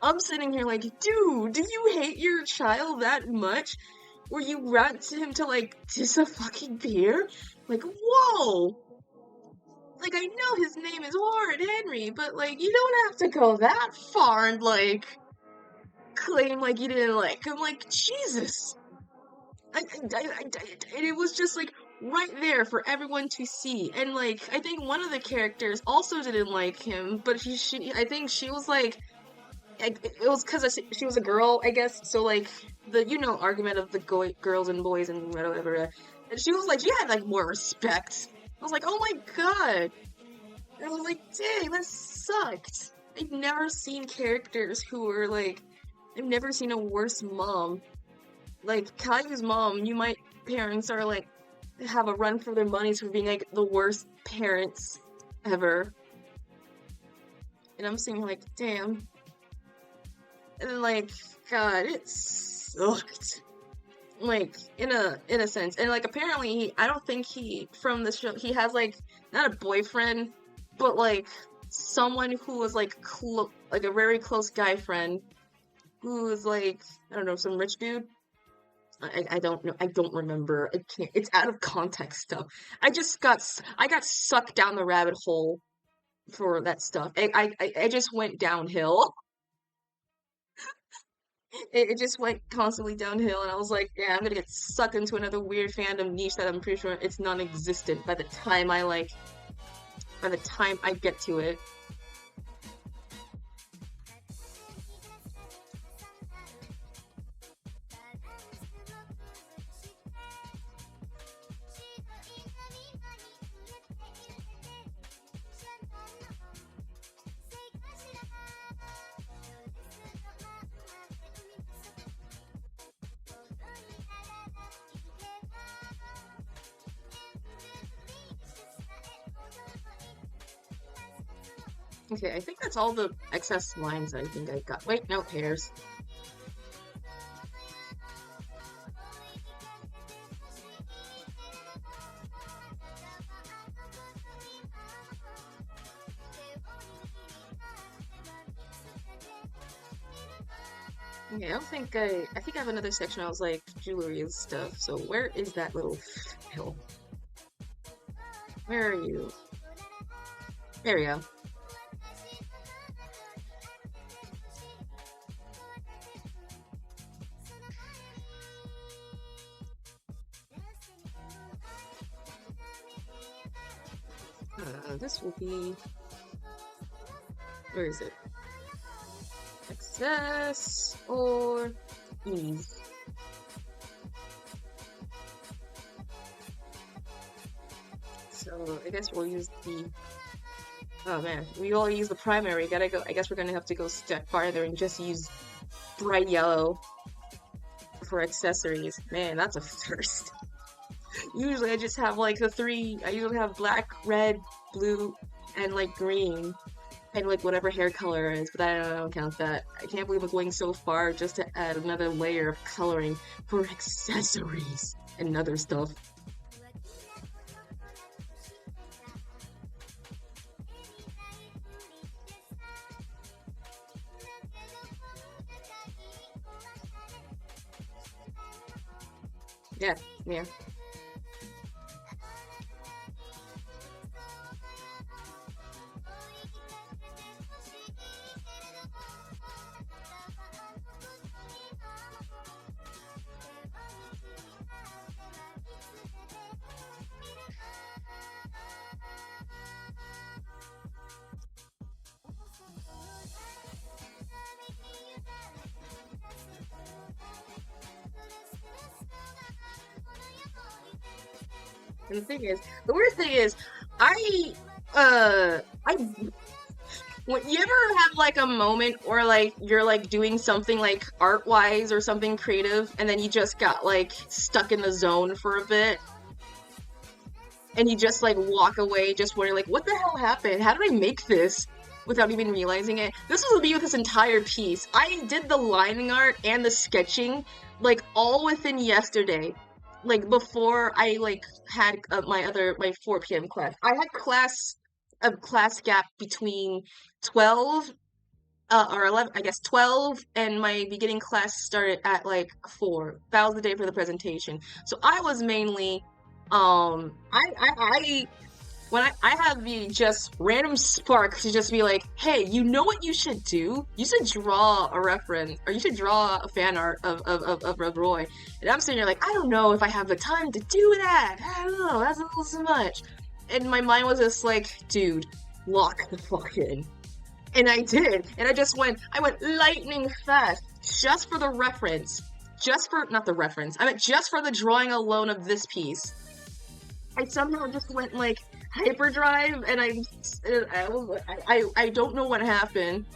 I'm sitting here like, dude, do you hate your child that much? Where you want him to like disappear? Like, whoa! Like, I know his name is Horton Henry, but like, you don't have to go that far and like claim like you didn't like him. Like, Jesus! And it was just like right there for everyone to see. And like, I think one of the characters also didn't like him, but I think she was like, it was because she was a girl, I guess. So like the argument of the girls and boys and whatever. And she was like, she had like more respect. I was like, oh my god. And I was like, dang, that sucked. I've never seen characters who were like, I've never seen a worse mom. Like Caillou's mom, parents are like have a run for their monies for being like the worst parents ever. And I'm sitting here like, damn. And then like, god, it sucked. Like, in a sense. And like apparently I don't think from the show he has like not a boyfriend, but like someone who was like like a very close guy friend who was like, I don't know, some rich dude. I don't know. I don't remember. I can't. It's out of context stuff. I got sucked down the rabbit hole for that stuff. I just went downhill. It just went constantly downhill, and I was like, yeah, I'm gonna get sucked into another weird fandom niche that I'm pretty sure it's non-existent by the time I get to it. Okay, I think that's all the excess lines I think I got. Wait, no, pairs. Okay, I think I have another section I was like jewelry and stuff. So where is that little hill? Where are you? There we go. This will be... Where is it? Access or ease? So I guess we'll use the... Oh man, we all use the primary. Gotta go. I guess we're gonna have to go a step farther and just use bright yellow for accessories. Man, that's a first. Usually I just have like the three. I usually have black, red, blue, and like green, and like whatever hair color is. But I don't count that. I can't believe I'm going so far just to add another layer of coloring for accessories and other stuff. Yeah. And the weird thing is, I when you ever have like a moment or like you're like doing something like art wise or something creative, and then you just got like stuck in the zone for a bit, and you just like walk away, just wondering like, what the hell happened? How did I make this? Without even realizing it. This was me with this entire piece. I did the lining art and the sketching like all within yesterday. Like before I like had my 4 p.m. class. I had a class gap between 12 or 11, I guess 12, and my beginning class started at like 4. That was the day for the presentation. So I was mainly I when I have the just random spark to just be like, hey, you know what you should do? You should draw a reference, or you should draw a fan art of Roy. And I'm sitting there like, I don't know if I have the time to do that. I don't know, that's a little too much. And my mind was just like, dude, lock the fuck in. And I did. And I went lightning fast, just for the reference. Not the reference, I meant just for the drawing alone of this piece. I somehow just went like hyperdrive, and I don't know what happened.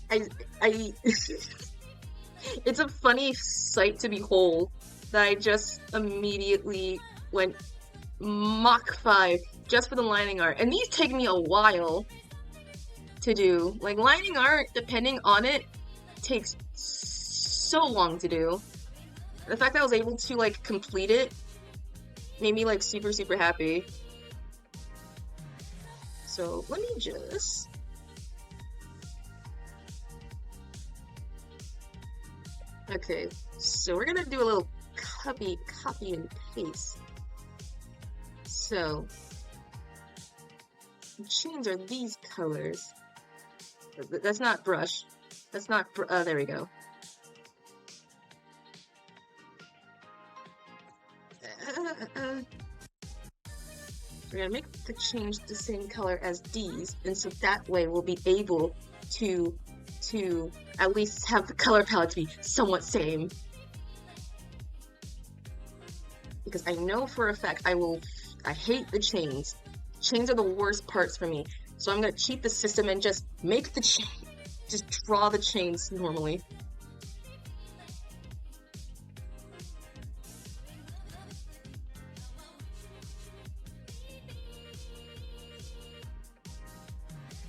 I it's a funny sight to behold that I just immediately went Mach 5 just for the lining art. And these take me a while to do. Like, lining art, depending on it, takes so long to do. The fact that I was able to like complete it made me like super happy. So let me just okay, so we're gonna do a little copy and paste. So the chains are these colors. That's not brush. That's not there we go. We're gonna make the change the same color as these, and so that way we'll be able to at least have the color palette to be somewhat same. Because I know for a fact I hate the chains. Chains are the worst parts for me. So I'm gonna cheat the system and just make the just draw the chains normally.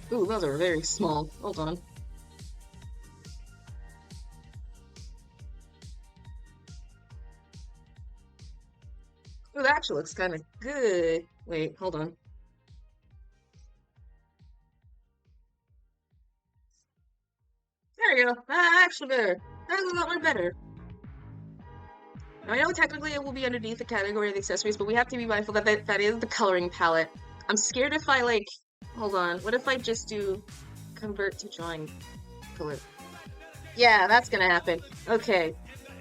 Ooh, those are very small. Hold on. Ooh, that actually looks kind of good. Wait, hold on. There we go. That's actually better. That's a lot more better. Now, I know technically it will be underneath the category of the accessories, but we have to be mindful that that is the coloring palette. I'm scared if I like... Hold on. What if I just do convert to drawing color? Yeah, that's gonna happen. Okay.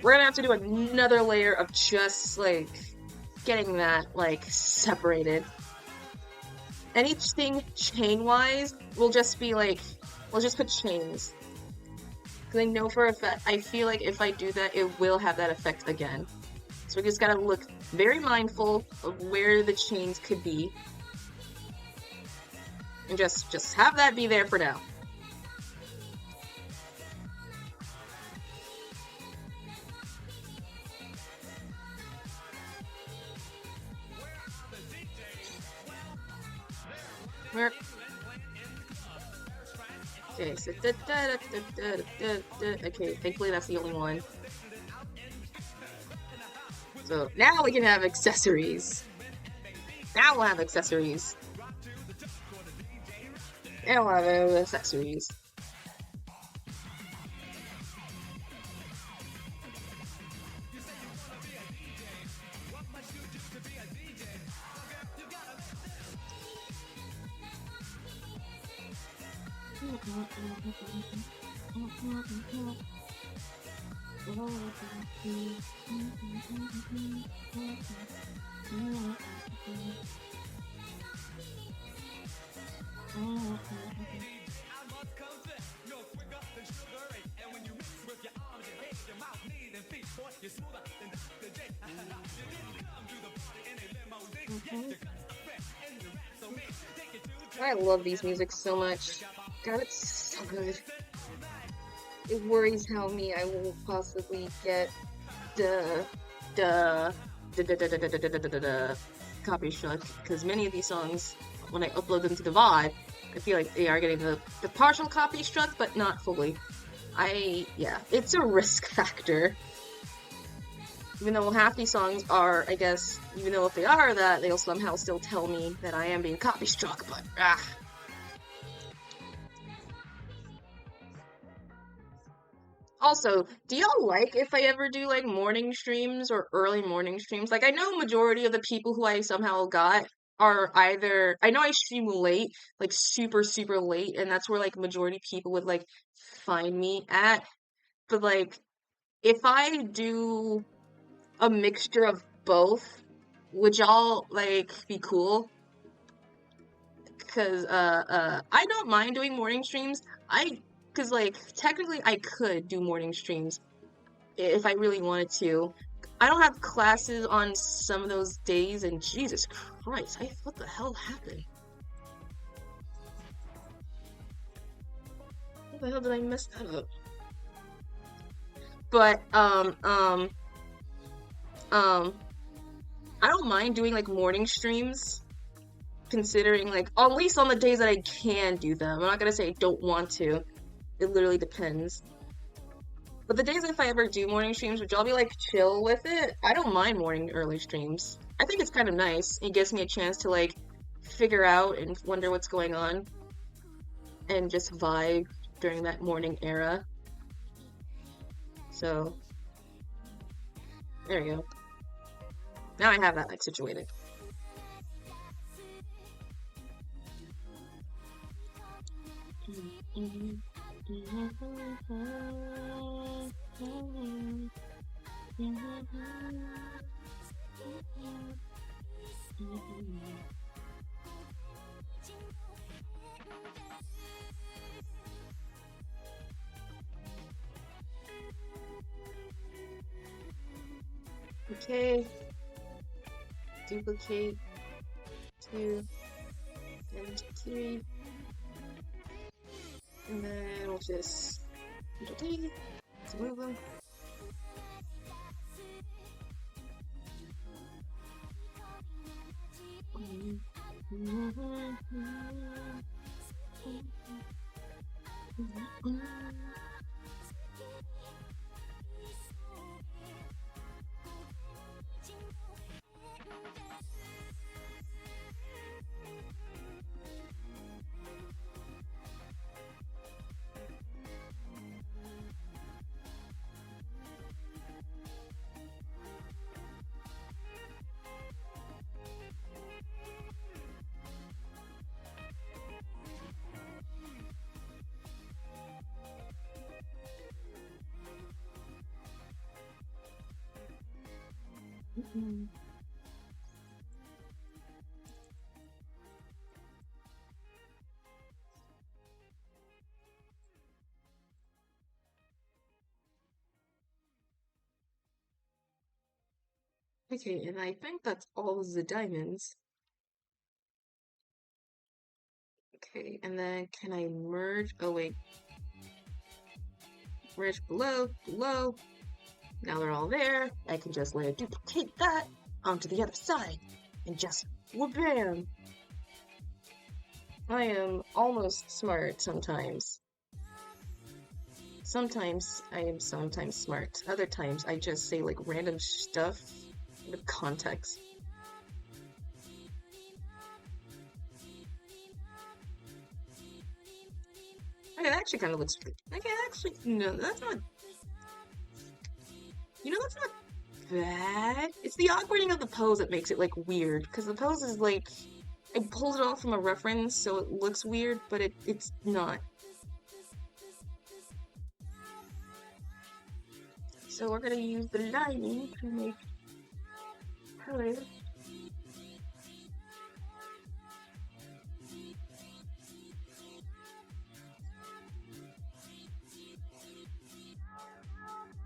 We're gonna have to do another layer of just, like, getting that, like, separated. And each thing, chain-wise, will just be, like... We'll just put chains. Because I know for a fact, I feel like if I do that, it will have that effect again. So we just gotta look very mindful of where the chains could be. And just have that be there for now. Where? Okay, so okay, thankfully that's the only one. So now we can have accessories. Now we'll have accessories. Now we'll have accessories. I love these music so much. God, it's so good. It worries how I will possibly get the copy struck, because many of these songs, when I upload them to the VOD, I feel like they are getting the partial copy struck, but not fully. Yeah, it's a risk factor. Even though half these songs are, I guess, even though if they are that, they'll somehow still tell me that I am being copy struck, but Also, do y'all like if I ever do like morning streams or early morning streams? Like, I know majority of the people who I somehow got are either, I know I stream late, like super, super late, and that's where like majority people would like find me at. But like, if I do a mixture of both, would y'all like be cool? Because I don't mind doing morning streams. Because like technically I could do morning streams if I really wanted to. I don't have classes on some of those days, and Jesus Christ, what the hell happened? What the hell did I mess that up? But I don't mind doing like morning streams, considering like at least on the days that I can do them. I'm not gonna say I don't want to. It literally depends. But the days if I ever do morning streams, would y'all be like chill with it? I don't mind morning early streams. I think it's kind of nice. It gives me a chance to like figure out and wonder what's going on and just vibe during that morning era. So there you go. Now I have that like situated. Okay. Duplicate 2 and 3. And then we'll just delete to move them. Okay, and I think that's all of the diamonds. Okay, and then can I merge? Oh wait. Merge below. Now they're all there. I can just later duplicate that onto the other side. And just wha-bam! I am almost smart sometimes. Sometimes I am sometimes smart. Other times I just say like random stuff with context. Okay, that actually kind of looks good. Okay, actually, no, that's not. You know, that's not bad. It's the awkwarding of the pose that makes it like weird, because the pose is like I pulled it off from a reference, so it looks weird, but it's not. So we're gonna use the lining to make colors.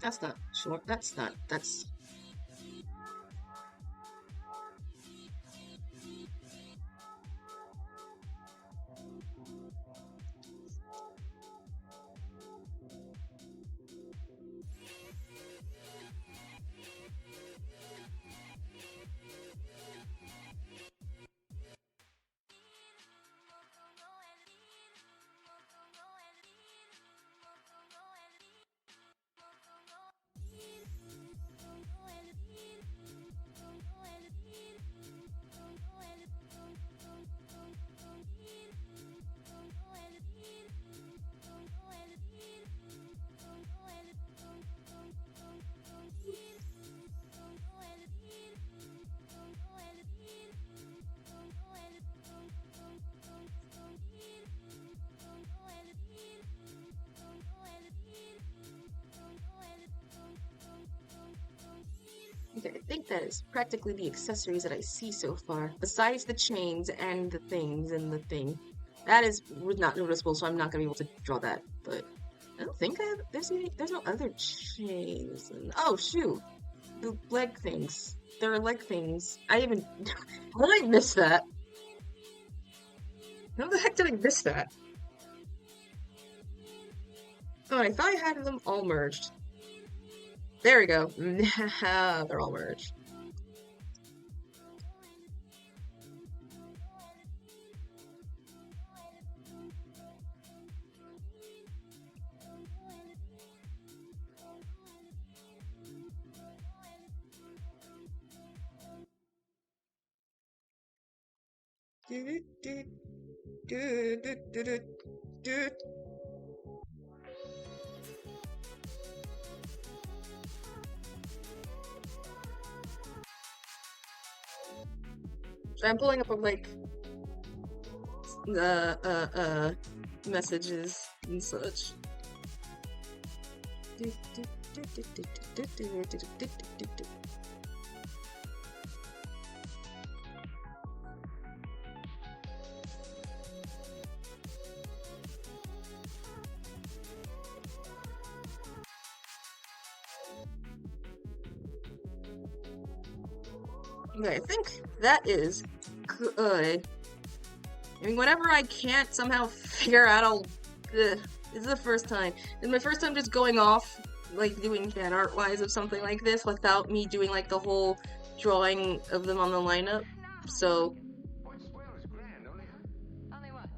That's not short. That's not. That's. that is practically the accessories that I see so far, besides the chains and the things and the thing. That is not noticeable, so I'm not gonna be able to draw that, but I don't think I have, there's no other chains. Oh, shoot! The leg things. There are leg things. How did I miss that? How the heck did I miss that? Oh, I thought I had them all merged. There we go. They're all merged. I'm pulling up like messages and such. Okay, I think that is good. I mean, whenever I can't somehow figure out, this is the first time. This is my first time just going off, like, doing fan art-wise of something like this without me doing, like, the whole drawing of them on the lineup. So... What's well is grand, only Only what?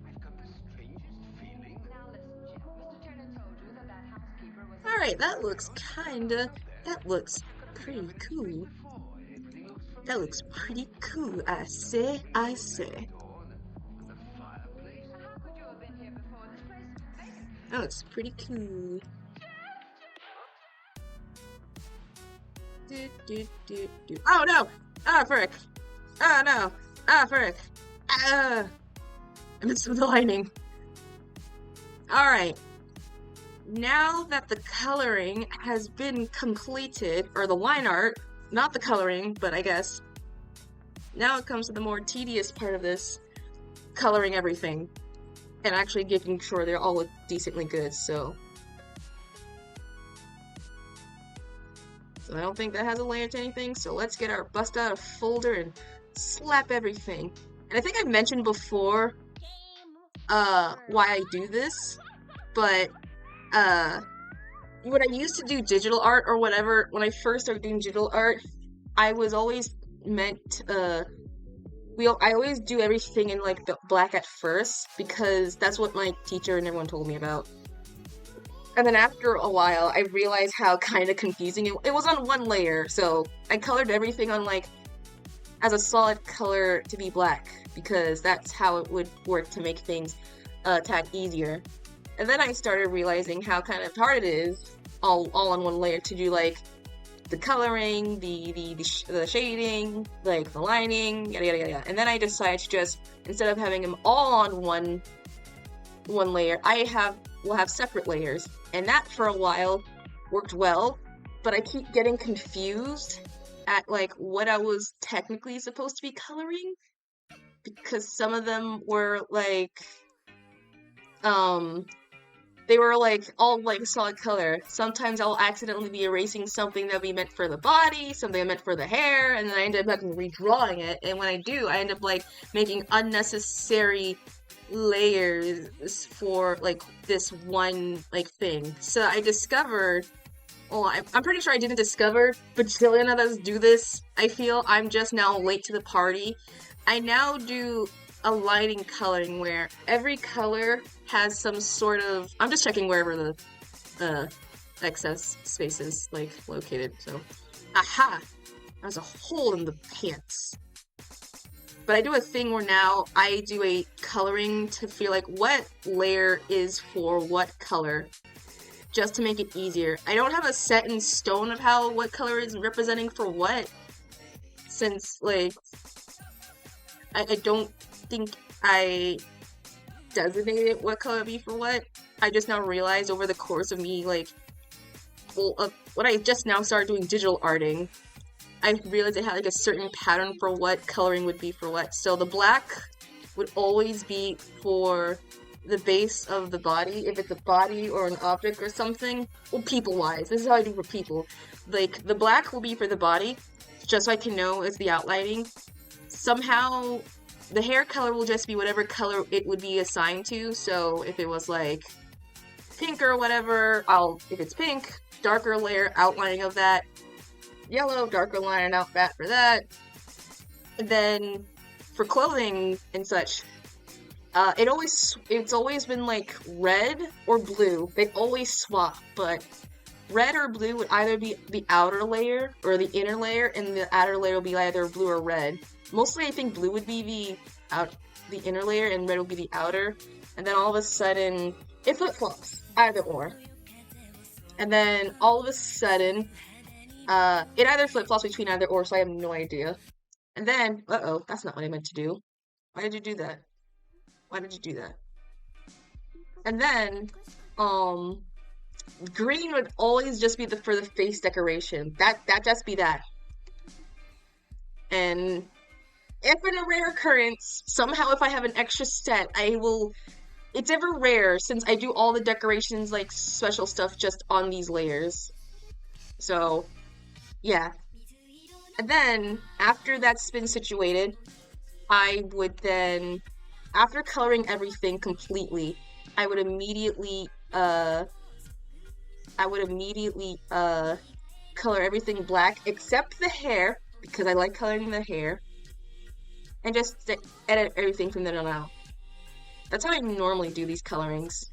I've got the strangest feeling. Now listen, Jim. Mr. Turner told you that housekeeper was... Alright, that looks kinda... That looks pretty cool. That looks pretty cool, I say, I say. The fireplace. How could you have been here before this place is vacant? That looks pretty cool. Oh no! Ah, frick! Ah, no! Ah, frick! Ah! I missed the lining. Alright. Now that the coloring has been completed, or the line art, not the coloring, but I guess, now it comes to the more tedious part of this, coloring everything, and actually making sure they all look decently good, so I don't think that has a layer to anything, so let's get our bust out a folder and slap everything. And I think I've mentioned before, why I do this, but, when I used to do digital art or whatever, when I first started doing digital art, I was always meant, I always do everything in, like, the black at first, because that's what my teacher and everyone told me about. And then after a while, I realized how kind of confusing it was on one layer, so I colored everything on, like, as a solid color to be black, because that's how it would work to make things a tad easier. And then I started realizing how kind of hard it is, all on one layer, to do, like, the coloring, the shading, like, the lining, yada yada yada. And then I decided to just, instead of having them all on one layer, will have separate layers. And that, for a while, worked well, but I keep getting confused at, like, what I was technically supposed to be coloring, because some of them were, like, they were, like, all, like, solid color. Sometimes I'll accidentally be erasing something that would be meant for the body, something meant for the hair, and then I end up, like, redrawing it, and when I do, I end up, like, making unnecessary layers for, like, this one, like, thing. So I discovered, well, I'm pretty sure I didn't discover, but bajillion of us do this. I feel I'm just now late to the party. I now do a lighting coloring where every color has some sort of, I'm just checking wherever the excess space is, like, located, so, aha! There's a hole in the pants. But I do a thing where now I do a coloring to feel like what layer is for what color, just to make it easier. I don't have a set in stone of what color is representing for what, since, like, I don't think I designated what color be for what. I just now realized over the course of me, like, when I just now started doing digital arting, I realized I had like a certain pattern for what coloring would be for what. So the black would always be for the base of the body, if it's a body or an object or something. Well, people-wise, this is how I do for people. Like, the black will be for the body, just so I can know it's the outlining. Somehow, the hair color will just be whatever color it would be assigned to, so if it was like pink or whatever, if it's pink, darker layer outlining of that, yellow, darker line out that for that. And then for clothing and such, it's always been like red or blue. They always swap, but red or blue would either be the outer layer or the inner layer, and the outer layer will be either blue or red. Mostly I think blue would be the inner layer and red would be the outer. And then all of a sudden, it flip-flops, either or. And then all of a sudden, it either flip-flops between either or, so I have no idea. And then, that's not what I meant to do. Why did you do that? Why did you do that? And then, green would always just be for the face decoration. That just be that. And if in a rare occurrence, somehow if I have an extra set, it's ever rare since I do all the decorations, like special stuff just on these layers. So, yeah. And then, after that's been situated, I would then, after coloring everything completely, I would immediately color everything black except the hair, because I like coloring the hair, and just edit everything from then on out. That's how I normally do these colorings.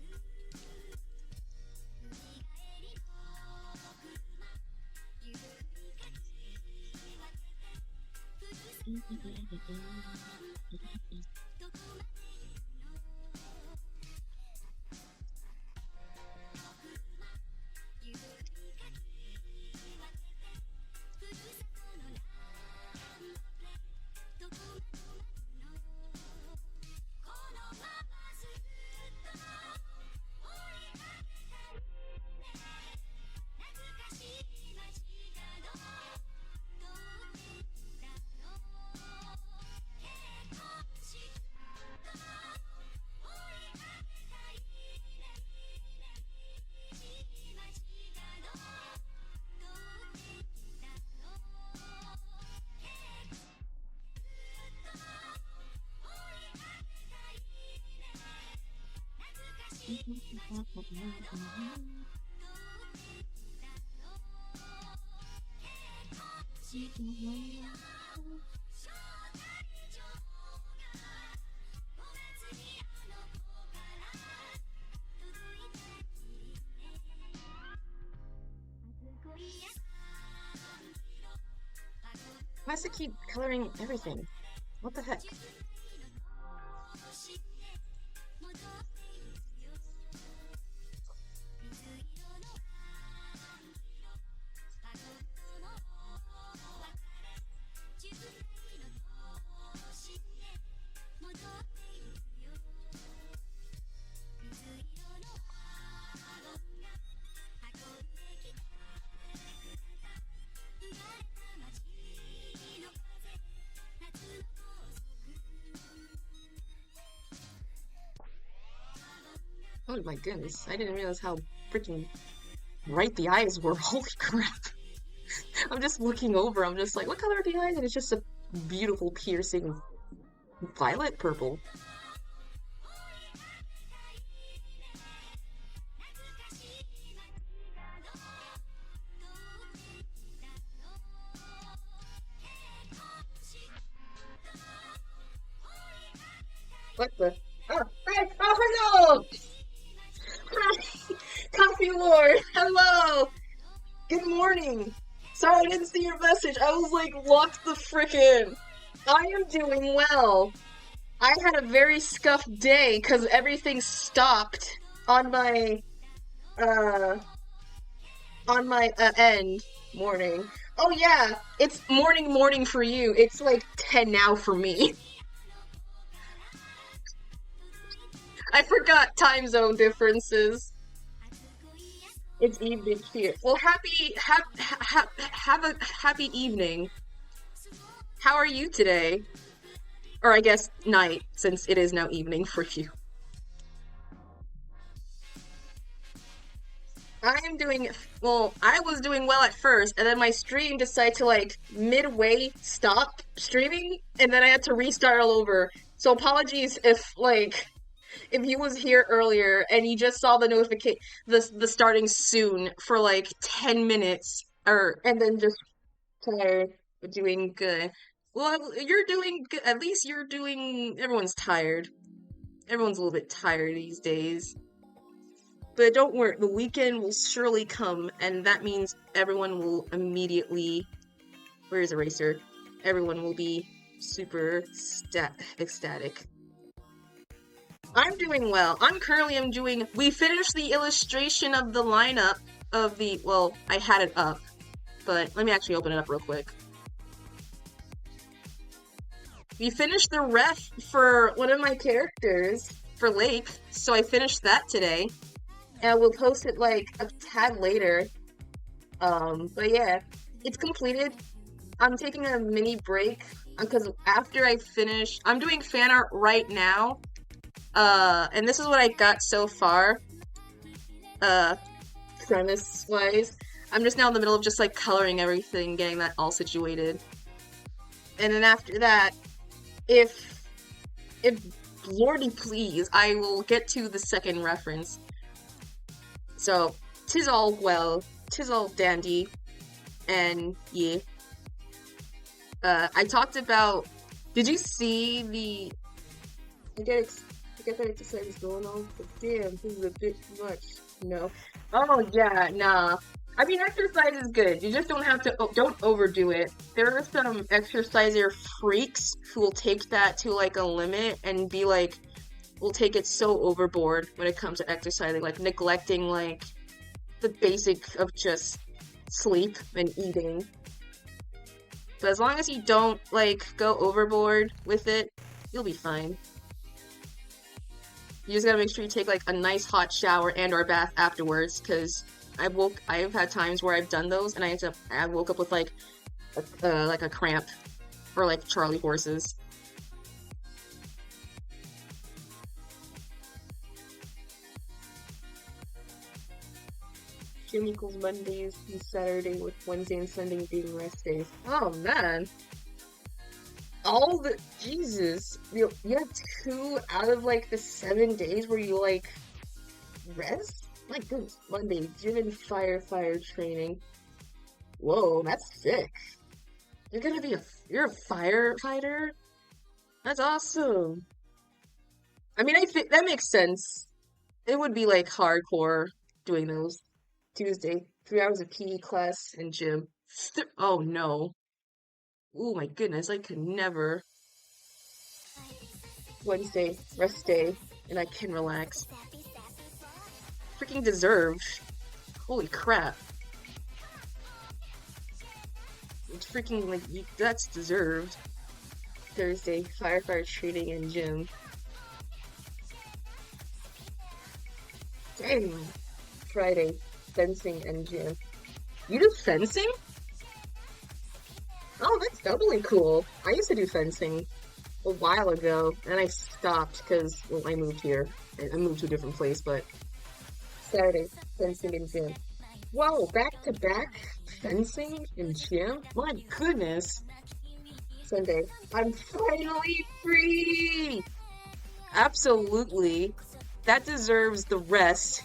Why does it keep coloring everything? What the heck? Oh my goodness, I didn't realize how freaking bright the eyes were. Holy crap. I'm just looking over, I'm just like, what color are the eyes? And it's just a beautiful, piercing violet purple. What the? Oh, hi! Oh, hello! Hi! Coffee Lord! Hello! Good morning! Sorry I didn't see your message. I was like, what the frickin'? I am doing well. I had a very scuffed day because everything stopped on my, end. Morning. Oh yeah, it's morning for you. It's like 10 now for me. I forgot time zone differences. It's evening here. Well, have a happy evening. How are you today? Or I guess night, since it is now evening for you. I am doing, well, I was doing well at first, and then my stream decided to, like, midway stop streaming, and then I had to restart all over. So apologies if, like, if you was here earlier and you just saw the notification, the starting soon for, like, 10 minutes, and then just tired, but doing good. Well, you're doing good. At least you're doing, everyone's tired. Everyone's a little bit tired these days. But don't worry, the weekend will surely come, and that means everyone will immediately... Where's Eraser? Everyone will be super ecstatic. I'm doing well. I'm doing... We finished the illustration of the lineup of the... Well, I had it up, but let me actually open it up real quick. We finished the ref for one of my characters, for Lake, so I finished that today. And we'll post it, like, a tad later. But yeah, it's completed. I'm taking a mini break, because after I finish... I'm doing fan art right now. And this is what I got so far. Premise-wise. I'm just now in the middle of just, like, coloring everything, getting that all situated. And then after that, if Lordy please, I will get to the second reference. So, 'tis all well, 'tis all dandy, and yeah. I talked about... Did you see the... I get that exercise is going on, but damn, this is a bit much. No. Oh, yeah, nah. I mean, exercise is good. You just don't have to... don't overdo it. There are some exerciser freaks who will take that to, like, a limit and be like... will take it so overboard when it comes to exercising, like neglecting, like, the basic of just sleep and eating. But as long as you don't, like, go overboard with it, you'll be fine. You just gotta make sure you take, like, a nice hot shower and or bath afterwards, because I've had times where I've done those, and I woke up with, like a cramp, or, like, Charlie horses. Gym equals Mondays and Saturday, with Wednesday and Sunday being rest days. Oh man! Jesus! You have 2 out of, like, the 7 days where you, like, rest? My goodness, Monday, gym and firefighter training. Whoa, that's sick. You're a firefighter? That's awesome. I mean, I think that makes sense. It would be, like, hardcore doing those. Tuesday, 3 hours of PE class and gym. Oh no. Oh my goodness, I could never. Wednesday, rest day, and I can relax. Freaking deserved. Holy crap. It's freaking, like, that's deserved. Thursday, firefighter training and gym. Dang. Friday, fencing and gym. You do fencing? Oh, that's doubly cool. I used to do fencing a while ago, and I stopped because, well, I moved here. I moved to a different place, but... Saturday, fencing and gym. Whoa, back-to-back fencing and gym? My goodness. Sunday, I'm finally free! Absolutely. That deserves the rest.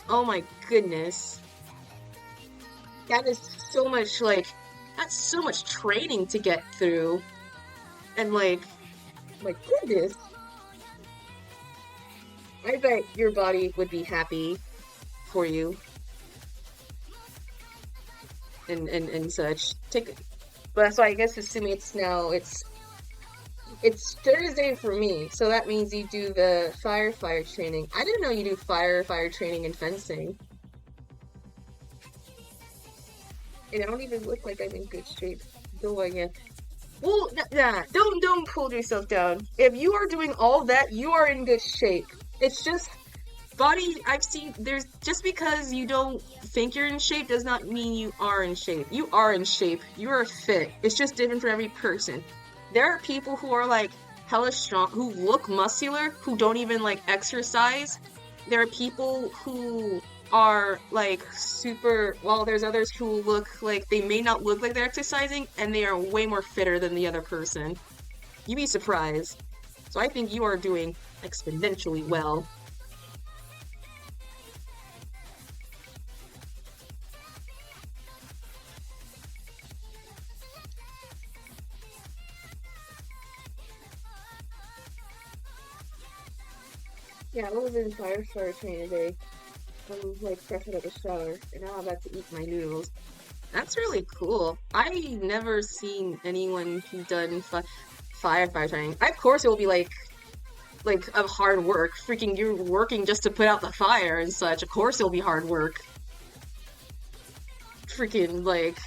Oh my goodness. That is so much, like, that's so much training to get through. And, like, my goodness. I bet your body would be happy for you. And such. But so I guess assuming it's Thursday for me, so that means you do the firefighter training. I didn't know you do firefighter training and fencing. And I don't even look like I'm in good shape. Though I am. Well, don't hold yourself down. If you are doing all that, you are in good shape. It's just body, I've seen, just because you don't think you're in shape does not mean you are in shape. You are in shape. You are fit. It's just different for every person. There are people who are like hella strong, who look muscular, who don't even like exercise. There are people who are like super, well, there's others who look like they may not look like they're exercising and they are way more fitter than the other person. You'd be surprised. So I think you are doing exponentially well. Yeah, I was in firefighter training today. I was like fresh out of the shower, and now I'm about to eat my noodles. That's really cool. I've never seen anyone who done firefighter training. Of course, it will be like of hard work. Freaking, you're working just to put out the fire and such. Of course, it'll be hard work. Freaking like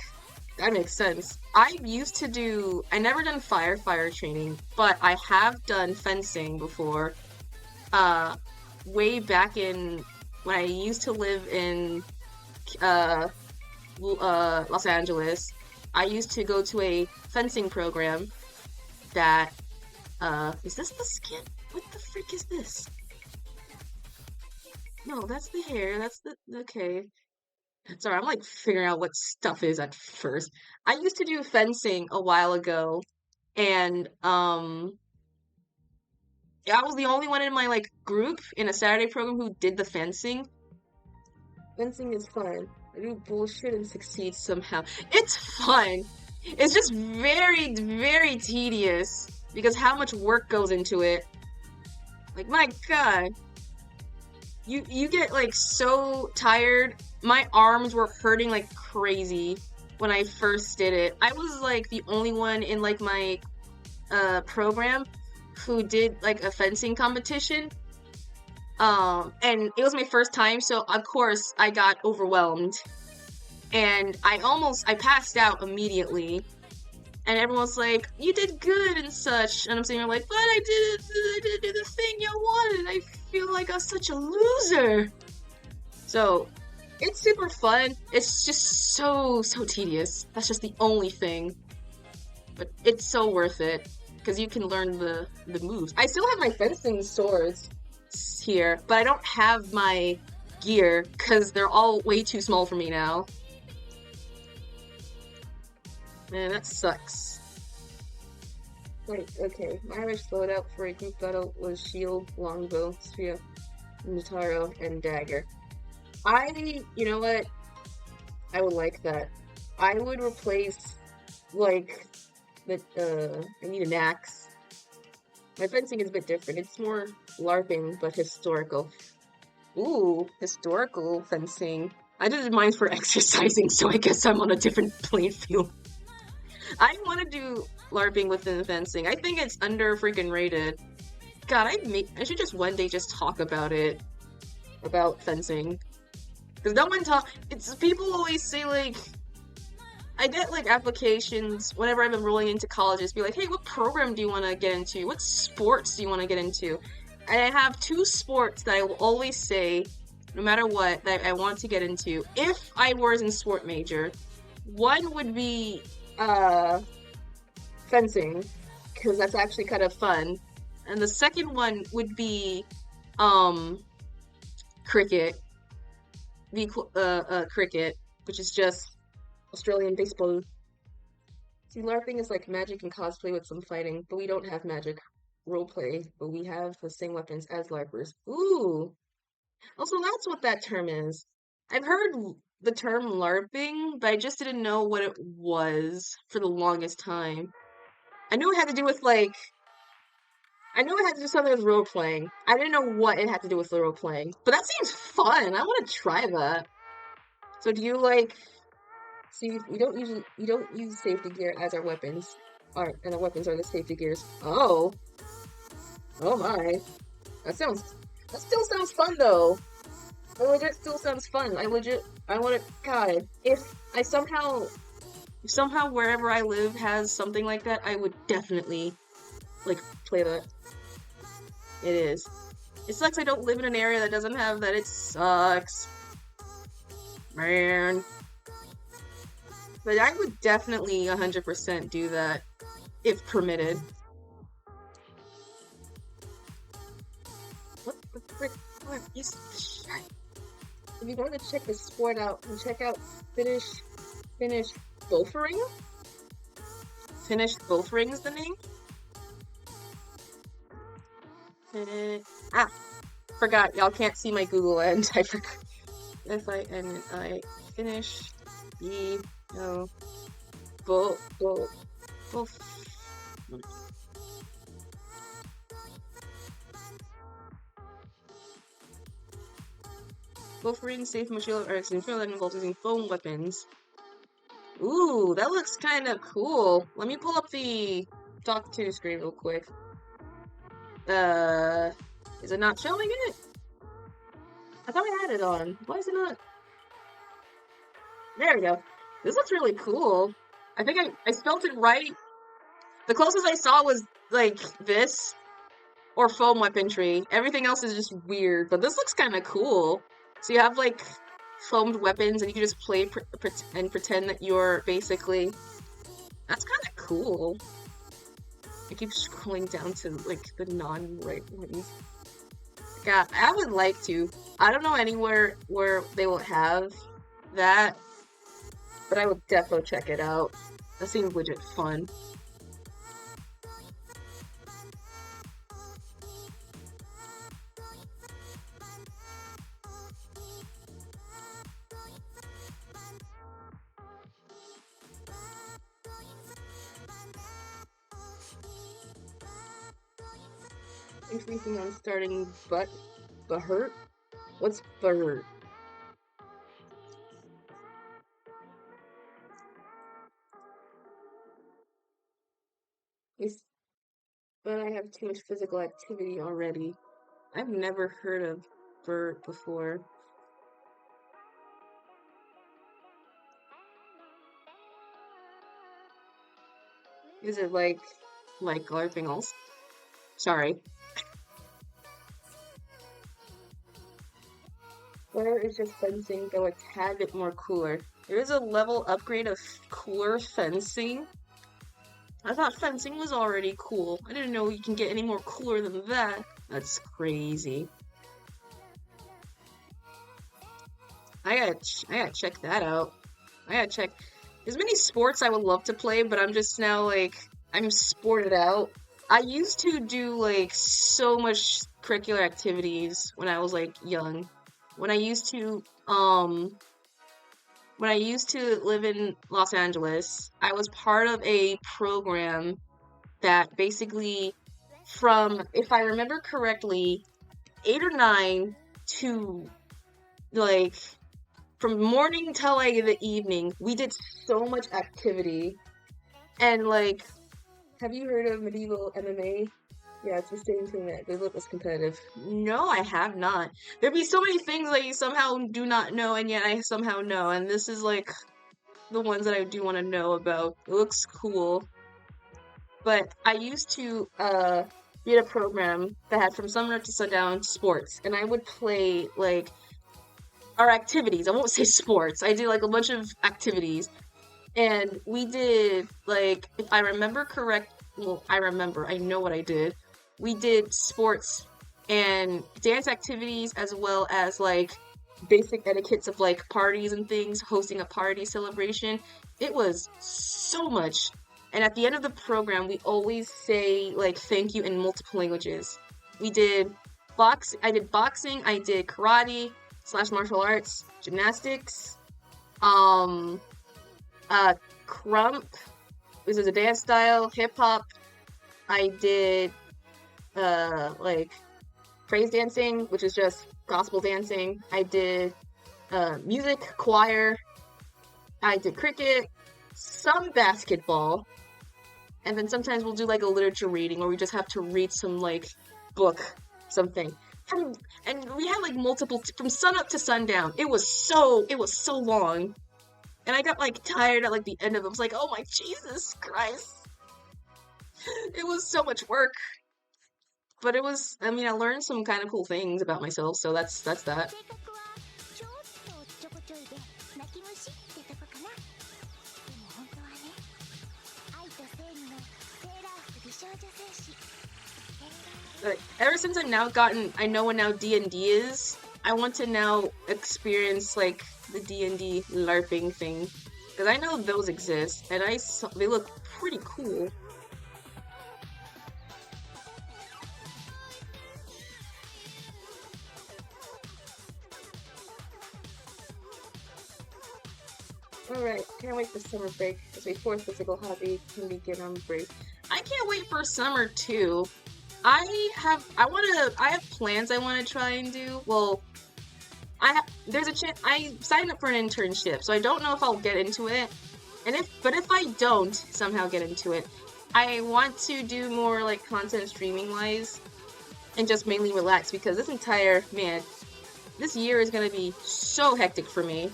that makes sense. I never done firefighter training, but I have done fencing before. Uh, way back in when I used to live in uh, Los Angeles, I used to go to a fencing program that is this the skin? What the frick is this? No, that's the hair. That's the okay. Sorry, I'm like figuring out what stuff is at first. I used to do fencing a while ago, and I was the only one in my like group in a Saturday program who did the fencing. Fencing is fun. I do bullshit and succeed somehow. It's fun. It's just very, very tedious because how much work goes into it. Like my God. You get like so tired. My arms were hurting like crazy when I first did it. I was like the only one in like my program who did like a fencing competition. And it was my first time, so of course I got overwhelmed. And I passed out immediately. And everyone's like, you did good and such. And I'm sitting there like, but I didn't do the thing you wanted. I feel like I'm such a loser. So, it's super fun. It's just so tedious. That's just the only thing. But it's so worth it. Because you can learn the moves. I still have my fencing swords here, but I don't have my gear because they're all way too small for me now. Man, that sucks. Wait, okay. My Irish loadout for a group battle was shield, longbow, spear, Nitaro, and dagger. You know what? I would like that. I would replace, like, I need an axe. My fencing is a bit different. It's more LARPing, but historical. Ooh, historical fencing. I did mine for exercising, so I guess I'm on a different playing field. I want to do LARPing within fencing. I think it's under freaking rated. God, I should just one day just talk about it. About fencing. Because no one people always say like, I get like applications whenever I'm enrolling into colleges, be like, hey, what program do you want to get into? What sports do you want to get into? And I have two sports that I will always say, no matter what, that I want to get into. If I was in sport major, one would be fencing, because that's actually kind of fun. And the second one would be cricket. Cricket, which is just Australian baseball. See, LARPing is like magic and cosplay with some fighting, but we don't have magic roleplay, but we have the same weapons as LARPers. Ooh! Also, that's what that term is. I've heard the term LARPing, but I just didn't know what it was for the longest time. I knew it had to do with like... I knew it had to do something with role-playing. I didn't know what it had to do with the role-playing. But that seems fun! I want to try that. So do you like... See, we don't use safety gear as our weapons. And our weapons are the safety gears. Oh. Oh my. That still sounds fun though. It legit still sounds fun. I want to, God, if somehow wherever I live has something like that, I would definitely, like, play that. It is. It sucks I don't live in an area that doesn't have that. It sucks. Man. But I would definitely 100% do that if permitted. What the frick? What? If you want to check the sport out, and check out Finnish Bouldering? Finnish Bouldering is the name? Forgot. Y'all can't see my Google end. I forgot. F-I-N-I. Finnish. B-O. Bouldering safe material arts and that involves using foam weapons. Ooh, that looks kind of cool. Let me pull up the Doc 2 screen real quick. Is it not showing it? I thought I had it on. Why is it not? There we go. This looks really cool. I think I spelled it right. The closest I saw was, like, this. Or foam weaponry. Everything else is just weird. But this looks kind of cool. So you have, like, foamed weapons and you can just play and pretend that you're basically... That's kind of cool. I keep scrolling down to, like, the non-right ones. God, I would like to. I don't know anywhere where they will have that, but I would definitely check it out. That seems legit fun. Increasing on starting Bahurt? What's Bahurt? But I have too much physical activity already. I've never heard of Burt before. Is it like everything else? Sorry. Where is just fencing, though a tad bit more cooler. There is a level upgrade of cooler fencing. I thought fencing was already cool. I didn't know you can get any more cooler than that. That's crazy. I gotta check that out. I gotta check. There's many sports I would love to play, but I'm just now, like, I'm sported out. I used to do, like, so much curricular activities when I was, like, young. When I used to live in Los Angeles, I was part of a program that basically, from, if I remember correctly, 8 or 9 to, like, from morning till, like, the evening, we did so much activity. And, like, have you heard of medieval MMA? Yeah, it's the same thing that the look was competitive. No, I have not. There'd be so many things that you somehow do not know, and yet I somehow know, and this is, like, the ones that I do want to know about. It looks cool. But I used to, be in a program that had from sunrise to sundown sports, and I would play, like, our activities. I won't say sports. I did, like, a bunch of activities. And we did, like, if I remember I know what I did. We did sports and dance activities as well as, like, basic etiquettes of, like, parties and things, hosting a party celebration. It was so much. And at the end of the program, we always say, like, thank you in multiple languages. I did boxing, I did karate / martial arts, gymnastics, krump, this is a dance style, hip-hop. I did, like, praise dancing, which is just gospel dancing. I did, music, choir. I did cricket, some basketball, and then sometimes we'll do, like, a literature reading, where we just have to read some, like, book, something. And we had, like, multiple, from sun up to sundown. It was so long. And I got, like, tired at, like, the end of it. I was like, oh my Jesus Christ. It was so much work. But it was, I mean, I learned some kind of cool things about myself, so that's that. 性格はちょっとおっちょこちょいで泣き虫ってとこかな。でも本当はね、愛と正義のセーラー服美少女戦士。 Like, ever since I know what now D&D is, I want to now experience like the D&D LARPing thing, because I know those exist and they look pretty cool. Alright, can't wait for summer break as my fourth physical hobby can begin on break. I can't wait for summer too. I have plans I want to try and do. Well, there's a chance I signed up for an internship, so I don't know if I'll get into it. But if I don't somehow get into it, I want to do more like content streaming wise and just mainly relax, because this year is gonna be so hectic for me.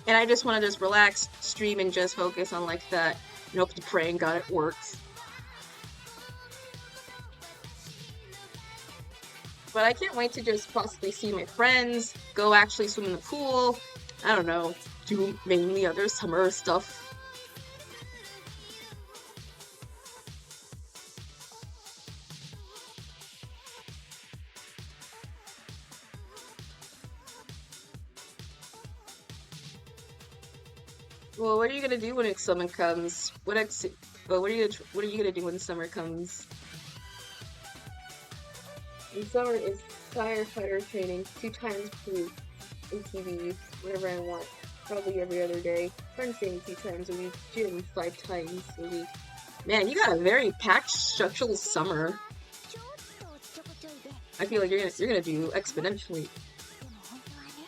And I just want to just relax, stream, and just focus on like that. And hope to pray and God it works. But I can't wait to just possibly see my friends, go actually swim in the pool. I don't know, do mainly other summer stuff. Well, what are you gonna do when summer comes? What are you gonna do when summer comes? And summer is firefighter training 2 times per week, ATVs, whenever I want, probably every other day. Friends training 2 times a week, gym 5 times a week. Man, you got a very packed, structural summer. I feel like you're gonna do exponentially.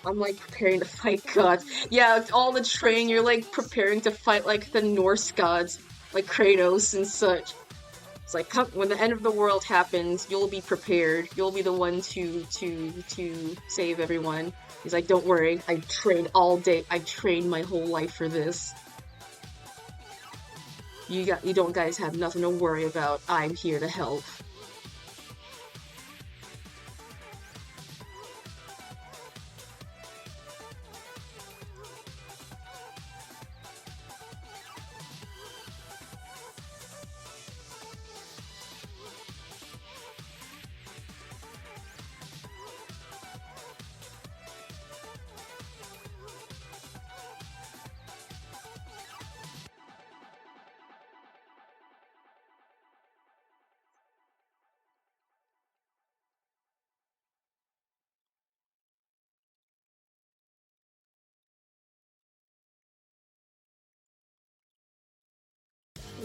I'm like preparing to fight gods. Yeah, it's all the training. You're like preparing to fight like the Norse gods, like Kratos and such. It's like when the end of the world happens, you'll be prepared. You'll be the one to save everyone. He's like, don't worry, I trained all day. I trained my whole life for this. You don't guys have nothing to worry about. I'm here to help.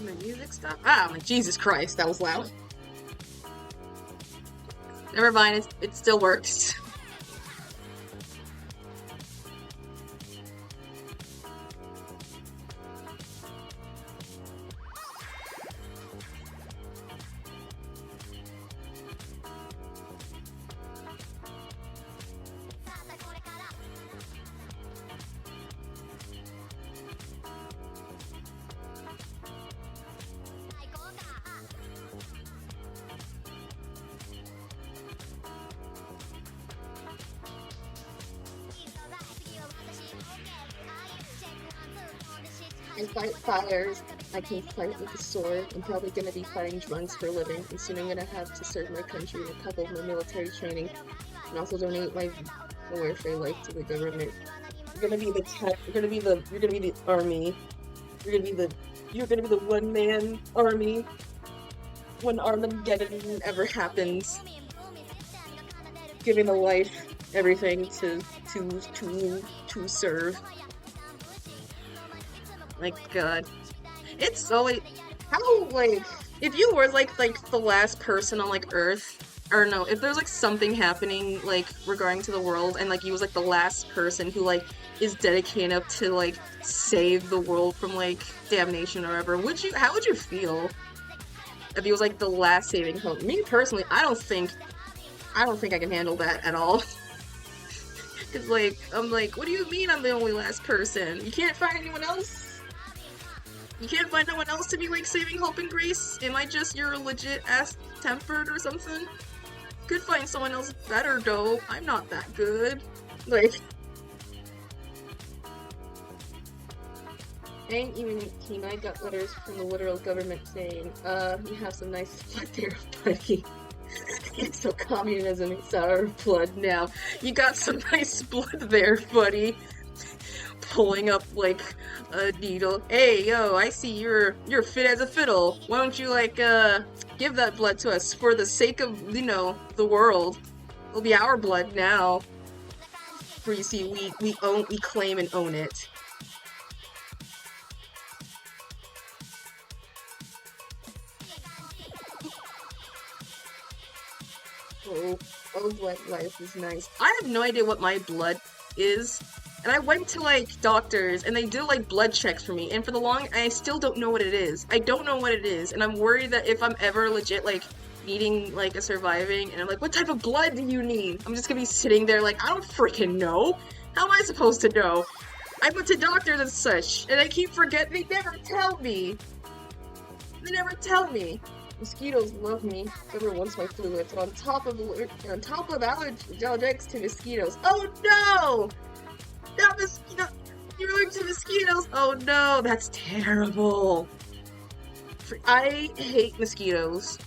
My music stopped. Ah, my Jesus Christ, that was loud. Never mind, it still works. I fight fires, I can fight with a sword. I'm probably gonna be fighting drunks for a living, and soon I'm gonna have to serve my country in a couple of my military training, and also donate my warfare life to the government. You're gonna be the army. You're gonna be the one-man army when Armageddon ever happens. Giving a life, everything to serve. My God, it's so like, how like, if you were like the last person on like Earth, or no, if there's like something happening like regarding to the world, and like you was like the last person who like is dedicated up to like save the world from like damnation or whatever, how would you feel if you was like the last saving hope? Me personally, I don't think I can handle that at all. Cause like, I'm like, what do you mean I'm the only last person? You can't find anyone else? You can't find no one else to be like saving hope and grace? Am I just your legit ass tempered or something? Could find someone else better though. I'm not that good. Like, I ain't even 18. I got letters from the literal government saying, you have some nice blood there, buddy. So communism is our blood now. You got some nice blood there, buddy. Pulling up like a needle. Hey, yo, I see you're fit as a fiddle. Why don't you like give that blood to us for the sake of, you know, the world? It'll be our blood now. For you see, we claim and own it. Oh, blood life is nice. I have no idea what my blood is. And I went to, like, doctors, and they did, like, blood checks for me, and for the long, I still don't know what it is. I don't know what it is, and I'm worried that if I'm ever legit, like, needing, like, a surviving, and I'm like, what type of blood do you need? I'm just gonna be sitting there like, I don't freaking know. How am I supposed to know? I went to doctors and such, and I keep forgetting, they never tell me. They never tell me. Mosquitoes love me. Ever wants my fluids, on top of allergics to mosquitoes. Oh no! That mosquito! You're allergic to mosquitoes! Oh no, that's terrible. I hate mosquitoes.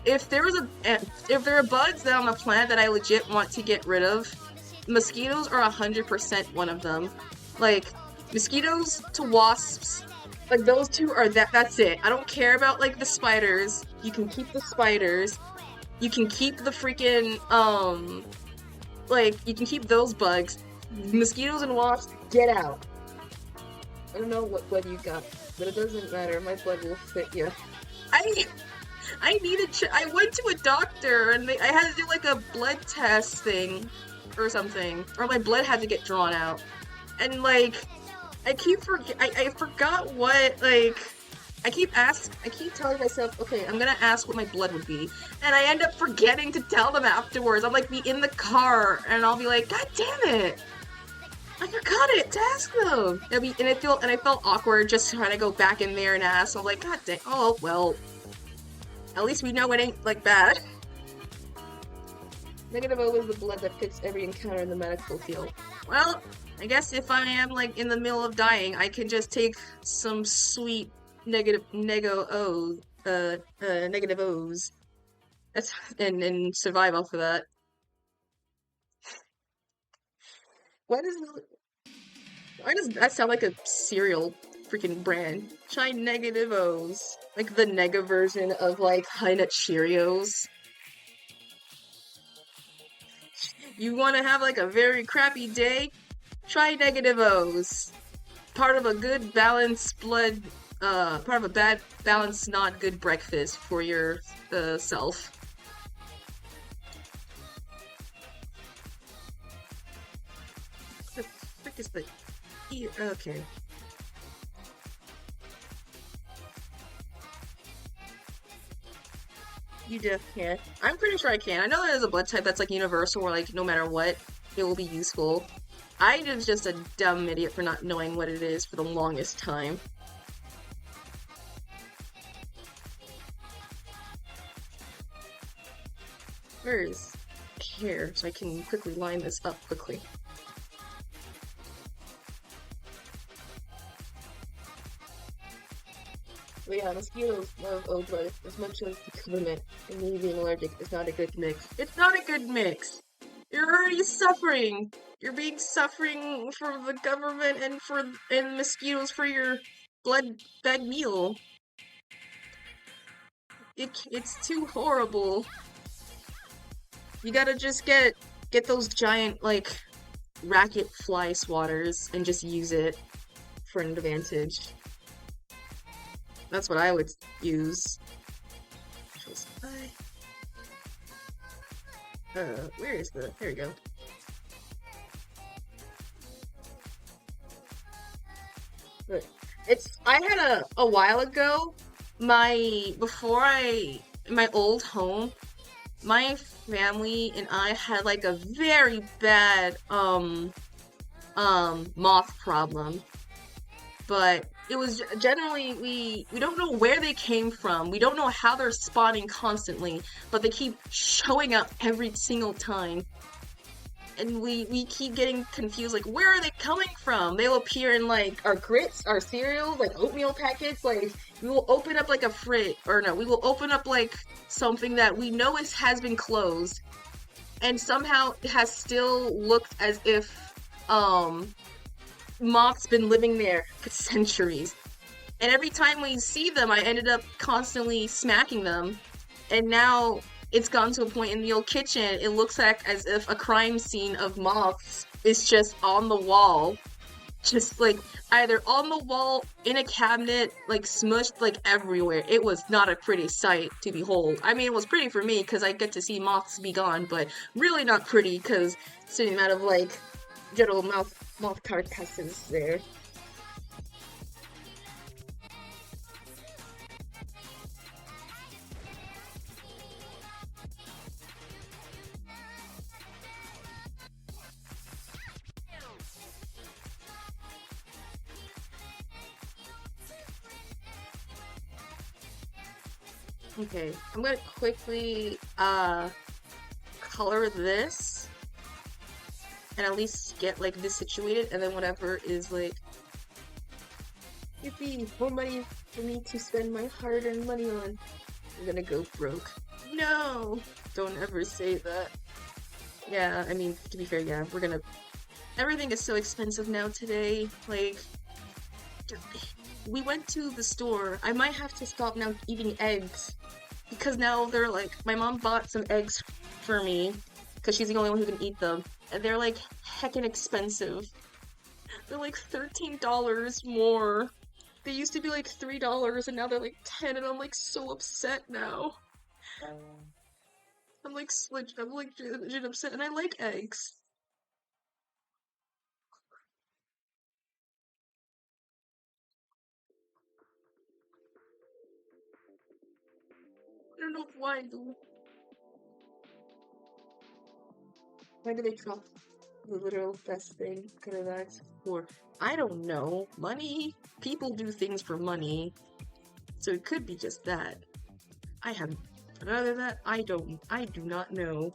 If there are bugs that on the planet that I legit want to get rid of, mosquitoes are 100% one of them. Like, mosquitoes to wasps, like those two are that's it. I don't care about like the spiders. You can keep the spiders. You can keep the freaking like you can keep those bugs. Mosquitoes and wasps, get out. I don't know what blood you got, but it doesn't matter. My blood will fit you. I needed I went to a doctor and I had to do like a blood test thing or something, or my blood had to get drawn out, and like I forgot what, like, I keep telling myself, okay, I'm gonna ask what my blood would be, and I end up forgetting to tell them afterwards. I'll like be in the car and I'll be like, God damn it, I forgot it to ask them. And I felt awkward just trying to go back in there and ask. I'm like, God damn, oh well, at least we know it ain't like bad. Negative O is the blood that fits every encounter in the medical field. Well, I guess if I am like in the middle of dying, I can just take some sweet negative O's. That's and survive off of that. Why does that sound like a cereal freaking brand? Try negative O's. Like the nega version of like High Nut Cheerios. You want to have like a very crappy day? Try negative O's. Part of a good balanced part of a bad balanced not good breakfast for your self. The frick is the okay. You just can. I'm pretty sure I can. I know there's a blood type that's like universal where like no matter what, it will be useful. I was just a dumb idiot for not knowing what it is for the longest time. Where is hair so I can quickly line this up quickly? But yeah, mosquitoes love blood as much as the government, and me being allergic is not a good mix. It's not a good mix! You're already suffering! You're being suffering for the government and mosquitoes for your blood bag meal. It's too horrible. You gotta just get those giant, like, racket fly swatters and just use it for an advantage. That's what I would use. Where is the... There we go. But I had a while ago, my old home, my family and I had like a very bad, moth problem. But it was generally we don't know where they came from. We don't know how they're spawning constantly, but they keep showing up every single time. And we keep getting confused, like, where are they coming from? They'll appear in, like, our grits, our cereal, like, oatmeal packets, like, we will open up, like, we will open up, like, something that we know has been closed, and somehow it has still looked as if, moths been living there for centuries. And every time we see them, I ended up constantly smacking them, and now it's gone to a point in the old kitchen, it looks like as if a crime scene of moths is just on the wall. Just, like, either on the wall, in a cabinet, like, smushed, like, everywhere. It was not a pretty sight to behold. I mean, it was pretty for me, because I get to see moths be gone, but really not pretty, because seeing the amount of, like, general moth carcasses there. Okay, I'm gonna quickly, color this, and at least get, like, this situated, and then whatever is, like, yippee, more money for me to spend my hard-earned money on. I'm gonna go broke. No! Don't ever say that. Yeah, I mean, to be fair, yeah, everything is so expensive now today, like, we went to the store. I might have to stop now eating eggs. Because now they're like, my mom bought some eggs for me. Because she's the only one who can eat them. And they're like heckin' expensive. They're like $13 more. They used to be like $3 and now they're like 10 and I'm like so upset now. I'm like legit upset and I like eggs. I don't know why though. Why do they drop the literal best thing could have asked for? I don't know. Money? People do things for money. So it could be just that. But other than that, I do not know.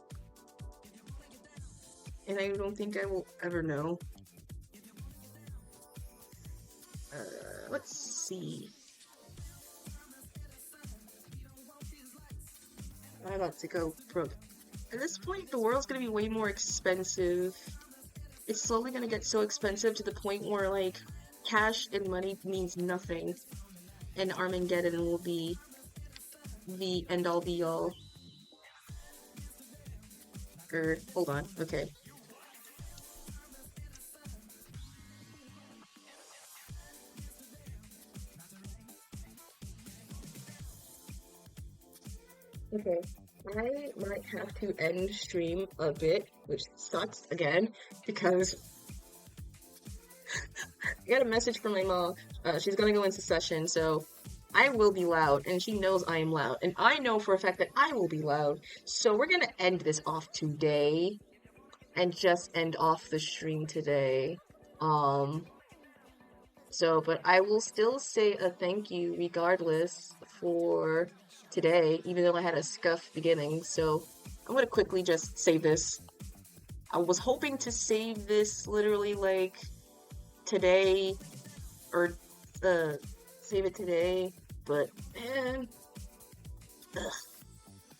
And I don't think I will ever know. Let's see. I'm about to go broke. At this point, the world's gonna be way more expensive. It's slowly gonna get so expensive to the point where, like, cash and money means nothing. And Armageddon will be the end-all be-all. Hold on, okay. Okay, I might have to end stream a bit, which sucks again, because I got a message from my mom. She's gonna go into session, so I will be loud, and she knows I am loud, and I know for a fact that I will be loud, so we're gonna end this off today, and just end off the stream today. But I will still say a thank you regardless for today, even though I had a scuff beginning, so I'm gonna quickly just save this. I was hoping to save this literally, like, today, or, save it today, but, man,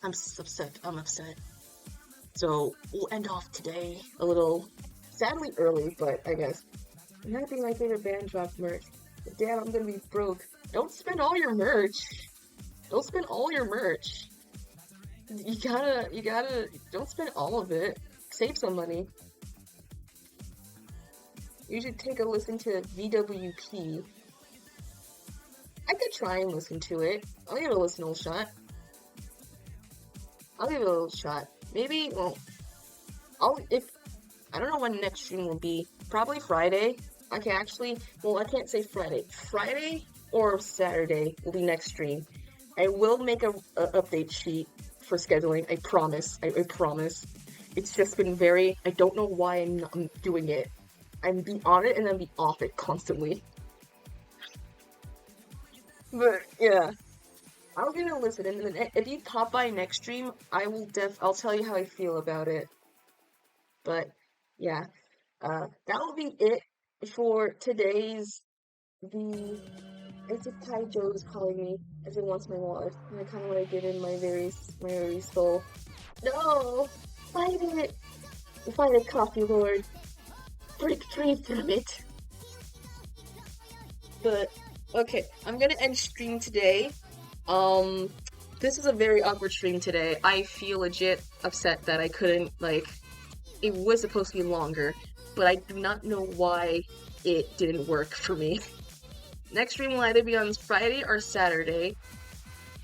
I'm upset. So, we'll end off today a little, sadly early, but I guess. I'm happy my favorite band dropped merch. But damn, I'm gonna be broke. Don't spend all your merch. Don't spend all your merch. You gotta, don't spend all of it. Save some money. You should take a listen to VWP. I could try and listen to it. I'll give it a little shot. Maybe, well, I don't know when next stream will be. Probably Friday. I can't say Friday. Friday or Saturday will be next stream. I will make a update sheet for scheduling. I promise. I promise. It's just been I don't know why I'm doing it. I'm be on it and then be off it constantly. But yeah, I'll give it a listen, and then if you pop by next stream, I'll tell you how I feel about it. But yeah, that will be it for today's It's if Ty Joe is calling me as he wants my wallet, and I kind of want to give him my very soul. No! Fight it! Fight it, Coffee Lord! Break free from it! But, okay, I'm gonna end stream today. This is a very awkward stream today. I feel legit upset that I couldn't, like, it was supposed to be longer, but I do not know why it didn't work for me. Next stream will either be on Friday or Saturday.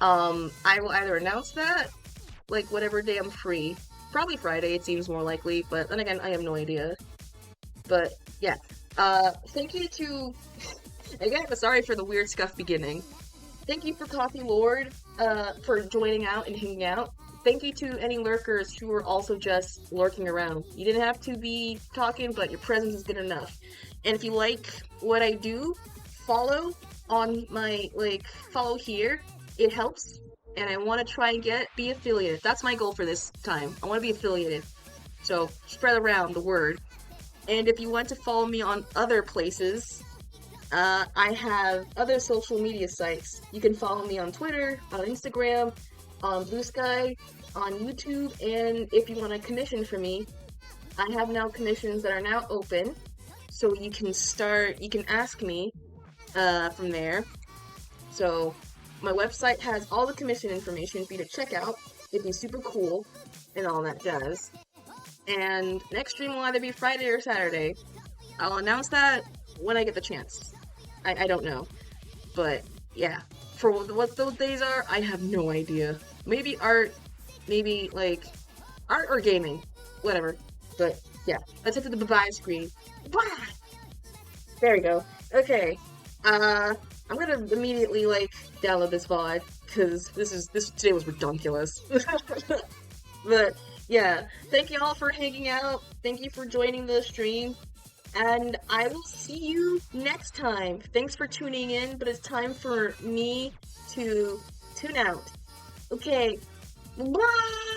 I will either announce that, like, whatever day I'm free. Probably Friday, it seems more likely, but then again, I have no idea. But, yeah. Thank you to... Again, sorry for the weird scuff beginning. Thank you for Coffee Lord, for joining out and hanging out. Thank you to any lurkers who were also just lurking around. You didn't have to be talking, but your presence is good enough. And if you like what I do, follow on my, follow here. It helps. And I want to try and be affiliated. That's my goal for this time. I want to be affiliated. So, spread around the word. And if you want to follow me on other places, I have other social media sites. You can follow me on Twitter, on Instagram, on Blue Sky, on YouTube, and if you want a commission for me, I have now commissions that are now open, so you can ask me from there. So my website has all the commission information for you to check out. It'd be super cool and all that jazz. And next stream will either be Friday or Saturday. I'll announce that when I get the chance. I don't know. But yeah, for what those days are, I have no idea. Maybe art, maybe art or gaming, whatever. But yeah, let's hit the bye-bye screen. Bye! There we go. Okay, I'm gonna immediately download this VOD because this today was ridiculous. But yeah, thank you all for hanging out. Thank you for joining the stream. And I will see you next time. Thanks for tuning in, but it's time for me to tune out. Okay, bye!